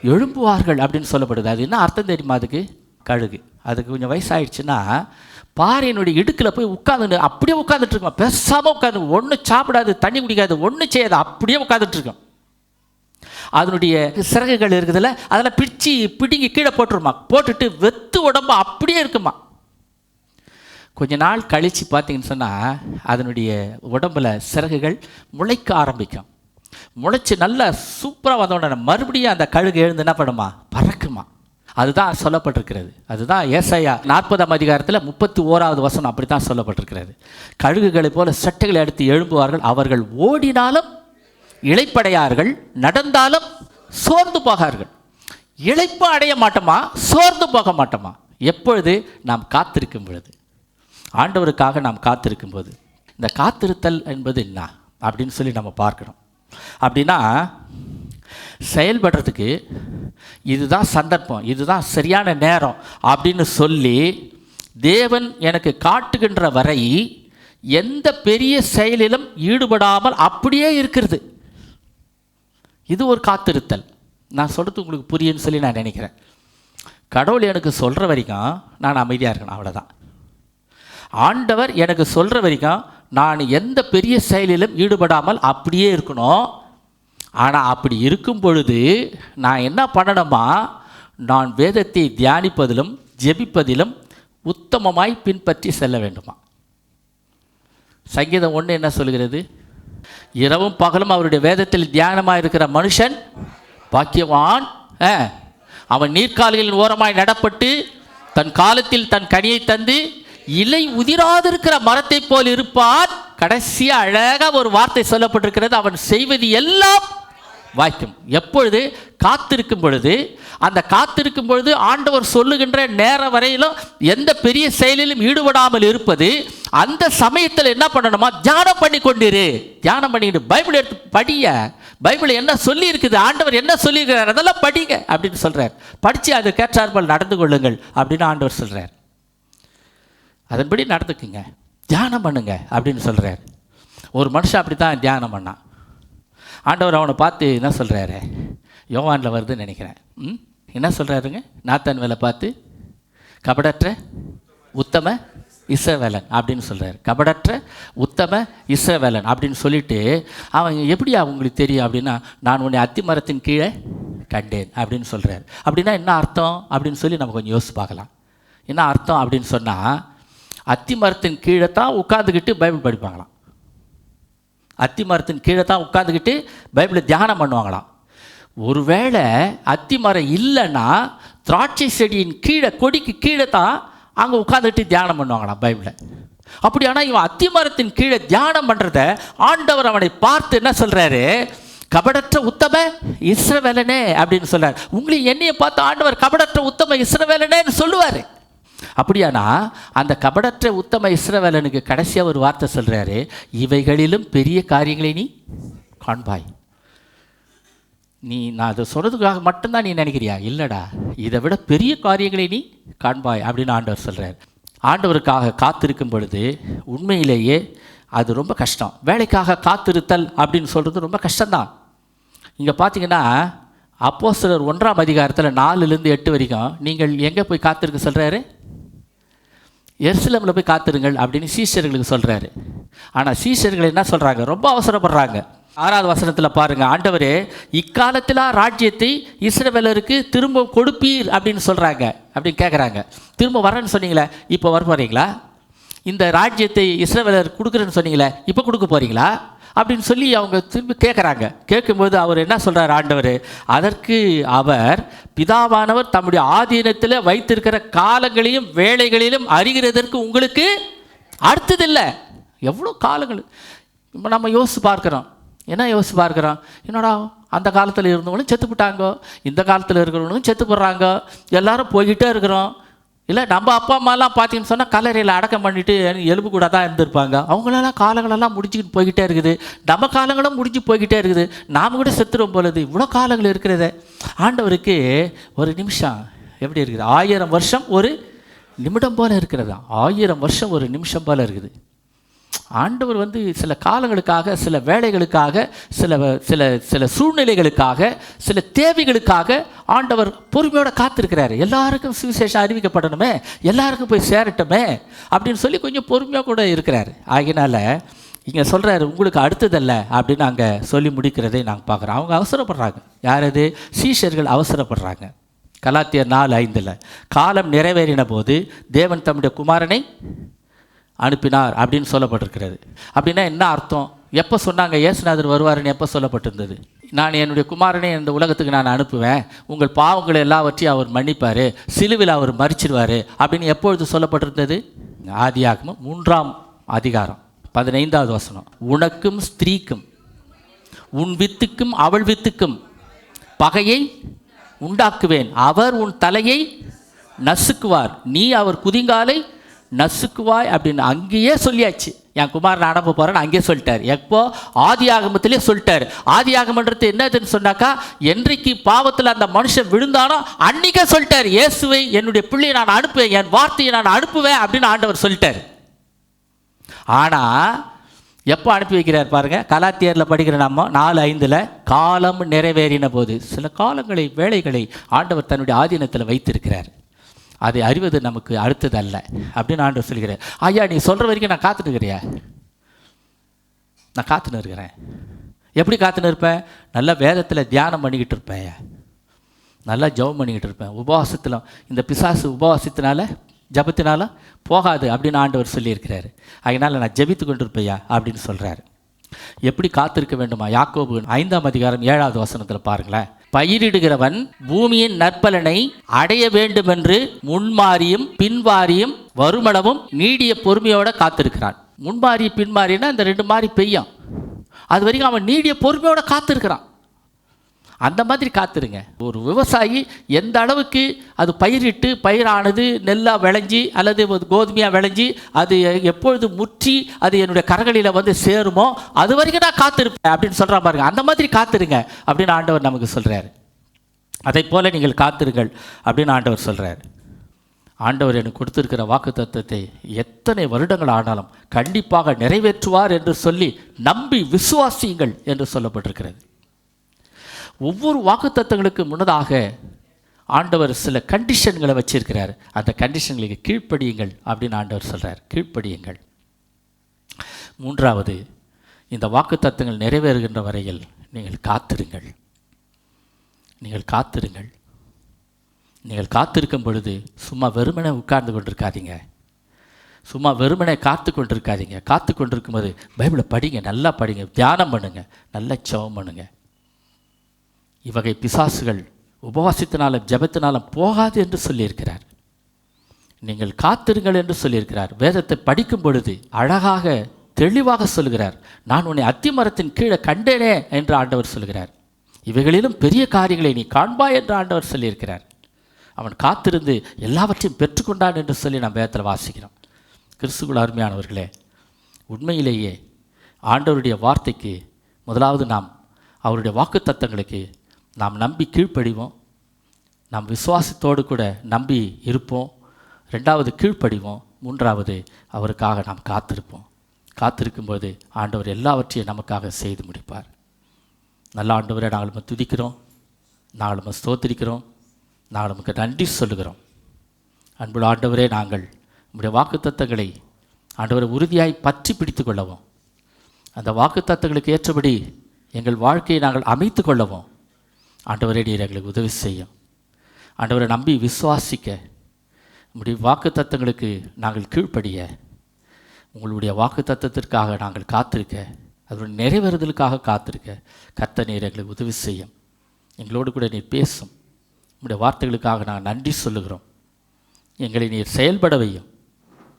எழும்புவார்கள் அப்படின்னு சொல்லப்படுது. அது என்ன அர்த்தம் தெரியுமா? அதுக்கு கழுகு, அதுக்கு கொஞ்சம் வயசாகிடுச்சுன்னா பாறையினுடைய இடுக்கில் போய் உட்காந்து அப்படியே உட்காந்துட்ருக்கோம். பேசாமல் உட்காந்து, ஒன்றும் சாப்பிடாது, தண்ணி குடிக்காது, ஒன்றும் செய்யாது, அப்படியே உட்காந்துட்ருக்கோம். அதனுடைய சிறகுகள் இருக்குதுல்ல, அதெல்லாம் பிடுங்கி கீழே போட்டுருமா, போட்டுட்டு வெத்து உடம்பு அப்படியே இருக்குமா. கொஞ்ச நாள் கழித்து பார்த்தீங்கன்னு சொன்னால் அதனுடைய உடம்பில் சிறகுகள் முளைக்க ஆரம்பிக்கும். முளைச்சி நல்லா சூப்பராக வந்தோடனே மறுபடியும் அந்த கழுகு எழுந்து என்ன பண்ணுமா? பறக்குமா. அதுதான் சொல்லப்பட்டிருக்கிறது. அதுதான் ஏசாயா 40ஆம் அதிகாரத்தில் 31வது வசனம் அப்படி தான் சொல்லப்பட்டிருக்கிறது. கழுகுகளைப் போல சட்டைகளை எடுத்து எழும்புவார்கள், அவர்கள் ஓடினாலும் இளைப்படையார்கள், நடந்தாலும் சோர்ந்து போகார்கள். இளைப்பு அடைய மாட்டோமா, சோர்ந்து போக மாட்டோமா? எப்பொழுது? நாம் காத்திருக்கும் பொழுது, ஆண்டவருக்காக நாம் காத்திருக்கும் போது. இந்த காத்திருத்தல் என்பது என்ன அப்படின்னு சொல்லி நம்ம பார்க்கணும். அப்படின்னா செயல்படுறதுக்கு இதுதான் சந்தர்ப்பம், இதுதான் சரியான நேரம் அப்படின்னு சொல்லி தேவன் எனக்கு காட்டுகின்ற வரை எந்த பெரிய செயலிலும் ஈடுபடாமல் அப்படியே இருக்கிறது, இது ஒரு காத்திருத்தல். நான் சொல்கிறது உங்களுக்கு புரியுன்னு சொல்லி நான் நினைக்கிறேன். கடவுள் எனக்கு சொல்கிற வரைக்கும் நான் அமைதியாக இருக்கணும், அவ்வளோதான். ஆண்டவர் எனக்கு சொல்கிற வரைக்கும் நான் எந்த பெரிய செயலிலும் ஈடுபடாமல் அப்படியே இருக்கணும். ஆனால் அப்படி இருக்கும் பொழுது நான் என்ன பண்ணணுமா? நான் வேதத்தை தியானிப்பதிலும் ஜெபிப்பதிலும் உத்தமமாய் பின்பற்றி செல்ல வேண்டுமா. சங்கீதம் 1 என்ன சொல்கிறது? இரவும் பகலும் அவருடைய வேதத்தில் தியானமாக இருக்கிற மனுஷன் பாக்கியவான். அவன் நீர்க்கால்களின் ஓரமாய் நடப்பட்டு தன் காலத்தில் தன் கனியை தந்து இலை உதிராதிருக்கிற மரத்தை போல் இருப்பான். கடைசியா அழகா ஒரு வார்த்தை சொல்லப்பட்டிருக்கிறது, அவன் செய்வது எல்லாம் வாய்க்கும். எப்பொழுது? காத்திருக்கும் பொழுது. அந்த காத்திருக்கும் பொழுது ஆண்டவர் சொல்லுகின்ற நேரம் வரையிலும் எந்த பெரிய செயலிலும் ஈடுபடாமல் இருப்பது. அந்த சமயத்தில் என்ன பண்ணணுமா? தியானம் பண்ணி கொண்டிரு. தியானம் பண்ணிட்டு பைபிள் எடுத்து படிய. பைபிள் என்ன சொல்லி இருக்குது, ஆண்டவர் என்ன சொல்லியிருக்கிறார், அதெல்லாம் படிங்க அப்படின்னு சொல்றார். படித்து அது கேட்டார்போல் நடந்து கொள்ளுங்கள் அப்படின்னு ஆண்டவர் சொல்றார். அதன்படி நடந்துக்குங்க, தியானம் பண்ணுங்க அப்படின்னு சொல்றார். ஒரு மனுஷன் அப்படி தான் தியானம் பண்ணான். ஆண்டவர் அவனை பார்த்து என்ன சொல்கிறாரு? யோவானில் வருதுன்னு நினைக்கிறேன். என்ன சொல்கிறாருங்க? நாத்தான் வேலை பார்த்து கபடற்ற உத்தம இஸ்ரவேலன் அப்படின்னு சொல்கிறார். கபடற்ற உத்தம இஸ்ரவேலன் அப்படின்னு சொல்லிட்டு அவன் எப்படி அவங்களுக்கு தெரியும் அப்படின்னா, நான் உன்னை அத்தி மரத்தின் கீழே கண்டேன் அப்படின்னு சொல்கிறார். அப்படின்னா என்ன அர்த்தம் அப்படின்னு சொல்லி நம்ம கொஞ்சம் யோசிச்சு பார்க்கலாம். என்ன அர்த்தம் அப்படின்னு சொன்னால், அத்தி மரத்தின் கீழே தான் உட்காந்துக்கிட்டு பைபிள் படிப்பாங்களாம். அத்தி மரத்தின் கீழே தான் உட்காந்துக்கிட்டு பைபிளை தியானம் பண்ணுவாங்களாம். ஒருவேளை அத்தி மரம் இல்லைன்னா திராட்சை செடியின் கீழே, கொடிக்கு கீழே தான் அங்கே உட்காந்துட்டு தியானம் பண்ணுவாங்களாம் பைபிளை. அப்படி ஆனால் இவன் அத்தி மரத்தின் கீழே தியானம் பண்ணுறத ஆண்டவர் அவனை பார்த்து என்ன சொல்கிறாரு? கபடற்ற உத்தம இஸ்ரவேலனே அப்படின்னு சொல்கிறார். உங்களையும் என்னையை பார்த்து ஆண்டவர் கபடற்ற உத்தம இஸ்ரவேலனேன்னு சொல்லுவார். அப்படியானா அந்த கபடற்ற உத்தம இஸ்ரவேலனுக்கு கடைசியாக ஒரு வார்த்தை சொல்கிறாரு, இவைகளிலும் பெரிய காரியங்களை நீ காண்பாய். நான் அதை சொல்கிறதுக்காக மட்டும்தான் நீ நினைக்கிறியா? இல்லைடா, இதை விட பெரிய காரியங்களை நீ காண்பாய் அப்படின்னு ஆண்டவர் சொல்கிறார். ஆண்டவருக்காக காத்திருக்கும் பொழுது உண்மையிலேயே அது ரொம்ப கஷ்டம். வேலைக்காக காத்திருத்தல் அப்படின்னு சொல்கிறது ரொம்ப கஷ்டம்தான். இங்கே பார்த்தீங்கன்னா அப்போஸ்தலர் 1ஆம் அதிகாரத்தில் 4லேருந்து 8 வரைக்கும் நீங்கள் எங்கே போய் காத்திருக்க சொல்கிறாரு? எருசலேமில் போய் காத்திருங்கள் அப்படின்னு சீஷர்களுக்கு சொல்கிறாரு. ஆனால் சீஷர்கள் என்ன சொல்கிறாங்க? ரொம்ப அவசரப்படுறாங்க. 6வது வசனத்தில் பாருங்கள், ஆண்டவரே இக்காலத்தில் ராஜ்யத்தை இஸ்ரவேலருக்கு திரும்ப கொடுப்பீர் அப்படின்னு சொல்கிறாங்க. அப்படின்னு கேட்குறாங்க. திரும்ப வரேன்னு சொன்னீங்களே, இப்போ வர போகிறீங்களா? இந்த ராஜ்யத்தை இஸ்ரவேலர் கொடுக்குறேன்னு சொன்னீங்களே, இப்போ கொடுக்க போகிறீங்களா அப்படின்னு சொல்லி அவங்க திரும்பி கேட்குறாங்க. கேட்கும்போது அவர் என்ன சொல்கிறார் ஆண்டவர்? அதற்கு அவர், பிதாவானவர் தம்முடைய ஆதீனத்தில் வைத்திருக்கிற காலங்களையும் வேளைகளிலும் அறிகிறதற்கு உங்களுக்கு அடுத்ததில்லை. எவ்வளோ காலங்கள் இப்போ நம்ம யோசித்து பார்க்குறோம். என்ன யோசித்து பார்க்குறோம்? என்னடா அந்த காலத்தில் இருந்தவங்களும் செத்து போட்டாங்க, இந்த காலத்தில் இருக்கிறவங்களும் செத்து போடுறாங்க, எல்லோரும் போய்கிட்டே இருக்கிறோம். இல்லை நம்ம அப்பா அம்மாலாம் பார்த்தீங்கன்னு சொன்னால் கல்லறையில் அடக்கம் பண்ணிவிட்டு எலும்பு கூட தான் இருந்திருப்பாங்க. அவங்களெல்லாம் காலங்களெல்லாம் முடிச்சுக்கிட்டு போய்கிட்டே இருக்குது. நம்ம காலங்களும் முடிஞ்சு போய்கிட்டே இருக்குது. நாம் கூட செத்துரும் போலுது. இவ்வளோ காலங்கள் இருக்கிறத ஆண்டவருக்கு ஒரு நிமிஷம் எப்படி இருக்குது? 1000 வருஷம் ஒரு நிமிடம் போல் இருக்கிறதா? 1000 வருஷம் ஒரு நிமிஷம் போல் இருக்குது. ஆண்டவர் சில காலங்களுக்காக, சில வேலைகளுக்காக, சில சில சில சூழ்நிலைகளுக்காக, சில தேவைகளுக்காக ஆண்டவர் பொறுமையோடு காத்திருக்கிறாரு. எல்லாருக்கும் சுவிசேஷம் அறிவிக்கப்படணுமே, எல்லாருக்கும் போய் சேரட்டுமே அப்படின்னு சொல்லி கொஞ்சம் பொறுமையாக கூட இருக்கிறாரு. ஆகினால இங்கே சொல்கிறாரு, உங்களுக்கு அடுத்ததல்ல அப்படின்னு அங்கே சொல்லி முடிக்கிறதை நாங்கள் பார்க்குறோம். அவங்க அவசரப்படுறாங்க. யார் அது? சீஷர்கள் அவசரப்படுறாங்க. கலாத்தியர் 4:5 காலம் நிறைவேறின போது தேவன் தம்முடைய குமாரனை அனுப்பினார் அப்படின்னு சொல்லப்பட்டிருக்கிறது. அப்படின்னா என்ன அர்த்தம்? எப்போ சொன்னாங்க இயேசுநாதர் வருவாருன்னு எப்போ சொல்லப்பட்டிருந்தது? நான் என்னுடைய குமாரனை இந்த உலகத்துக்கு நான் அனுப்புவேன், உங்கள் பாவங்களை எல்லாவற்றையும் அவர் மன்னிப்பார், சிலுவில் அவர் மரிச்சிடுவார் அப்படின்னு எப்பொழுது சொல்லப்பட்டிருந்தது? ஆதியாகமம் 3ஆம் அதிகாரம் 15வது வசனம். உனக்கும் ஸ்திரீக்கும் உன் வித்துக்கும் அவள் வித்துக்கும் பகையை உண்டாக்குவேன், அவர் உன் தலையை நசுக்குவார், நீ அவர் குதிங்காலை நசுக்குவாய் அப்படின்னு அங்கேயே சொல்லியாச்சு. என் குமாரனை அனுப்ப போகிறேன்னு அங்கேயே சொல்லிட்டார். எப்போ? ஆதி ஆகமத்திலே சொல்லிட்டார். ஆதி ஆகமன்றது என்னதுன்னு சொன்னாக்கா, என்றைக்கு பாவத்தில் அந்த மனுஷன் விழுந்தானோ அன்றைக்கே சொல்லிட்டார், இயேசுவை என்னுடைய பிள்ளையை நான் அனுப்புவேன், என் வார்த்தையை நான் அனுப்புவேன் அப்படின்னு ஆண்டவர் சொல்லிட்டார். ஆனால் எப்போ அனுப்பி வைக்கிறார் பாருங்கள். கலாத்தியரில் படிக்கிற நம்ம 4:5 காலம் நிறைவேறின போது, சில காலங்களை வேளைகளை ஆண்டவர் தன்னுடைய ஆதீனத்தில் வைத்திருக்கிறார். அதை அறிவது நமக்கு அடுத்தது அல்ல அப்படின்னு ஆண்டவர் சொல்கிறேன். ஐயா நீ சொல்கிற வரைக்கும் நான் காத்துட்டு இருக்கிறியா? நான் காத்துன்னு இருக்கிறேன். எப்படி காத்துன்னு இருப்பேன்? நல்லா வேதத்தில் தியானம் பண்ணிக்கிட்டு இருப்பேன். நல்லா ஜெபம் பண்ணிக்கிட்டு இருப்பேன். உபவாசத்தில் இந்த பிசாசு உபவாசத்தினால ஜபத்தினால போகாது அப்படின்னு ஆண்டவர் சொல்லியிருக்கிறாரு. அதனால் நான் ஜெபித்து கொண்டு இருப்பையா அப்படின்னு சொல்கிறாரு. எப்படி காத்திருக்க வேண்டுமா? யாக்கோபு 5:7 பாருங்களேன். பயிரிடுகிறவன் பூமியின் நற்பலனை அடைய வேண்டுமென்று முன்மாறியும் பின்வாரியும் வருமளவும் நீடிய பொறுமையோட காத்திருக்கிறான். முன்மாறி பின்மாறினா இந்த 2 மாறி பெய்யும். அது வரைக்கும் அவன் நீடிய பொறுமையோட காத்திருக்கிறான். அந்த மாதிரி காத்துருங்க. ஒரு விவசாயி எந்த அளவுக்கு அது பயிரிட்டு பயிரானது நெல்லாக விளைஞ்சி அல்லது கோதுமையாக விளைஞ்சி அது எப்பொழுது முற்றி அது என்னுடைய கரங்களில் வந்து சேருமோ அது வரைக்கும் நான் காத்திருப்பேன் அப்படின்னு சொல்கிறா பாருங்க. அந்த மாதிரி காத்துருங்க அப்படின்னு ஆண்டவர் நமக்கு சொல்கிறார். அதை போல் நீங்கள் காத்திருங்கள் அப்படின்னு ஆண்டவர் சொல்கிறார். ஆண்டவர் எனக்கு கொடுத்திருக்கிற வாக்குத்தத்தத்தை எத்தனை வருடங்கள் ஆனாலும் கண்டிப்பாக நிறைவேற்றுவார் என்று சொல்லி நம்பி விசுவாசியுங்கள் என்று சொல்லப்பட்டிருக்கிறது. ஒவ்வொரு வாக்குத்தத்தங்களுக்கு முன்னதாக ஆண்டவர் சில கண்டிஷன்களை வச்சிருக்கிறார். அந்த கண்டிஷன்களுக்கு கீழ்ப்படியுங்கள் அப்படின்னு ஆண்டவர் சொல்கிறார். கீழ்ப்படியுங்கள். 3வது, இந்த வாக்குத்தத்தங்கள் நிறைவேறுகின்ற வரையில் நீங்கள் காத்திருங்கள். நீங்கள் காத்திருங்கள். நீங்கள் காத்திருக்கும் பொழுது சும்மா வெறுமனே உட்கார்ந்து கொண்டிருக்காதீங்க. சும்மா வெறுமனே காத்து கொண்டிருக்காதீங்க. காத்து கொண்டிருக்கும்போது பைபிளை படிங்க, நல்லா படிங்க, தியானம் பண்ணுங்க, நல்லா ஜெபம் பண்ணுங்க. இவ்வகை பிசாசுகள் உபவாசத்தினாலும் ஜெபத்தினாலும் போகாது என்று சொல்லியிருக்கிறார். நீங்கள் காத்திருங்கள் என்று சொல்லியிருக்கிறார். வேதத்தை படிக்கும் பொழுது அழகாக தெளிவாக சொல்கிறார். நான் உன்னை அத்திமரத்தின் கீழே கண்டேனே என்று ஆண்டவர் சொல்கிறார். இவைகளிலும் பெரிய காரியங்களை நீ காண்பாய் என்று ஆண்டவர் சொல்லியிருக்கிறார். அவன் காத்திருந்து எல்லாவற்றையும் பெற்றுக்கொண்டான் என்று சொல்லி நாம் வேதத்தில் வாசிக்கிறோம். கிறிஸ்துவுக்குள் அருமையானவர்களே, உண்மையிலேயே ஆண்டவருடைய வார்த்தைக்கு முதலாவது நாம் அவருடைய வாக்குத்தத்தங்களுக்கு நாம் நம்பி கீழ்ப்படிவோம். நாம் விசுவாசத்தோடு கூட நம்பி இருப்போம். 2வது கீழ்ப்படிவோம். 3வது அவருக்காக நாம் காத்திருப்போம். காத்திருக்கும்போது ஆண்டவர் எல்லாவற்றையும் நமக்காக செய்து முடிப்பார். நல்ல ஆண்டவரை நாங்கள் துதிக்கிறோம், நாங்கள் ஸ்தோத்திரிக்கிறோம், நாங்கள் நமக்கு நன்றி சொல்லுகிறோம். அன்புள்ள ஆண்டவரே, நாங்கள் நம்முடைய வாக்குத்தத்தங்களை ஆண்டவரை உறுதியாய் பற்றி பிடித்து கொள்ளவும், அந்த வாக்குத்தத்தங்களுக்கு ஏற்றபடி எங்கள் வாழ்க்கையை நாங்கள் அமைத்து கொள்ளவும் ஆண்டவரே நீர் எங்களுக்கு உதவி செய்யும். ஆண்டவரை நம்பி விசுவாசிக்க, நம்முடைய வாக்குத்தத்தங்களுக்கு நாங்கள் கீழ்ப்படிய, உங்களுடைய வாக்குத்தத்தத்திற்காக நாங்கள் காத்திருக்க, அதனுடைய நிறைவேறுதலுக்காக காத்திருக்க கர்த்தர் நீர் எங்களுக்கு உதவி செய்யும். எங்களோடு கூட நீர் பேசும். உம்முடைய வார்த்தைகளுக்காக நாங்கள் நன்றி சொல்லுகிறோம். எங்களை நீர் செயல்பட வையும்.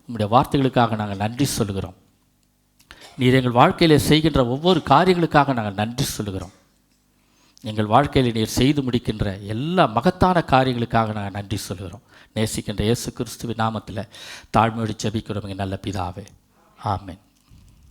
உம்முடைய வார்த்தைகளுக்காக நாங்கள் நன்றி சொல்லுகிறோம். நீர் எங்கள் வாழ்க்கையில் செய்கின்ற ஒவ்வொரு காரியங்களுக்காக நாங்கள் நன்றி சொல்லுகிறோம். எங்கள் வாழ்க்கையில் நீர் செய்து முடிக்கின்ற எல்லா மகத்தான காரியங்களுக்காக நாங்கள் நன்றி சொல்கிறோம். நேசிக்கின்ற இயேசு கிறிஸ்துவின் நாமத்தில் தாழ்மையோடு ஜெபிக்கிறோம் எங்கள் நல்ல பிதாவே. ஆமென்.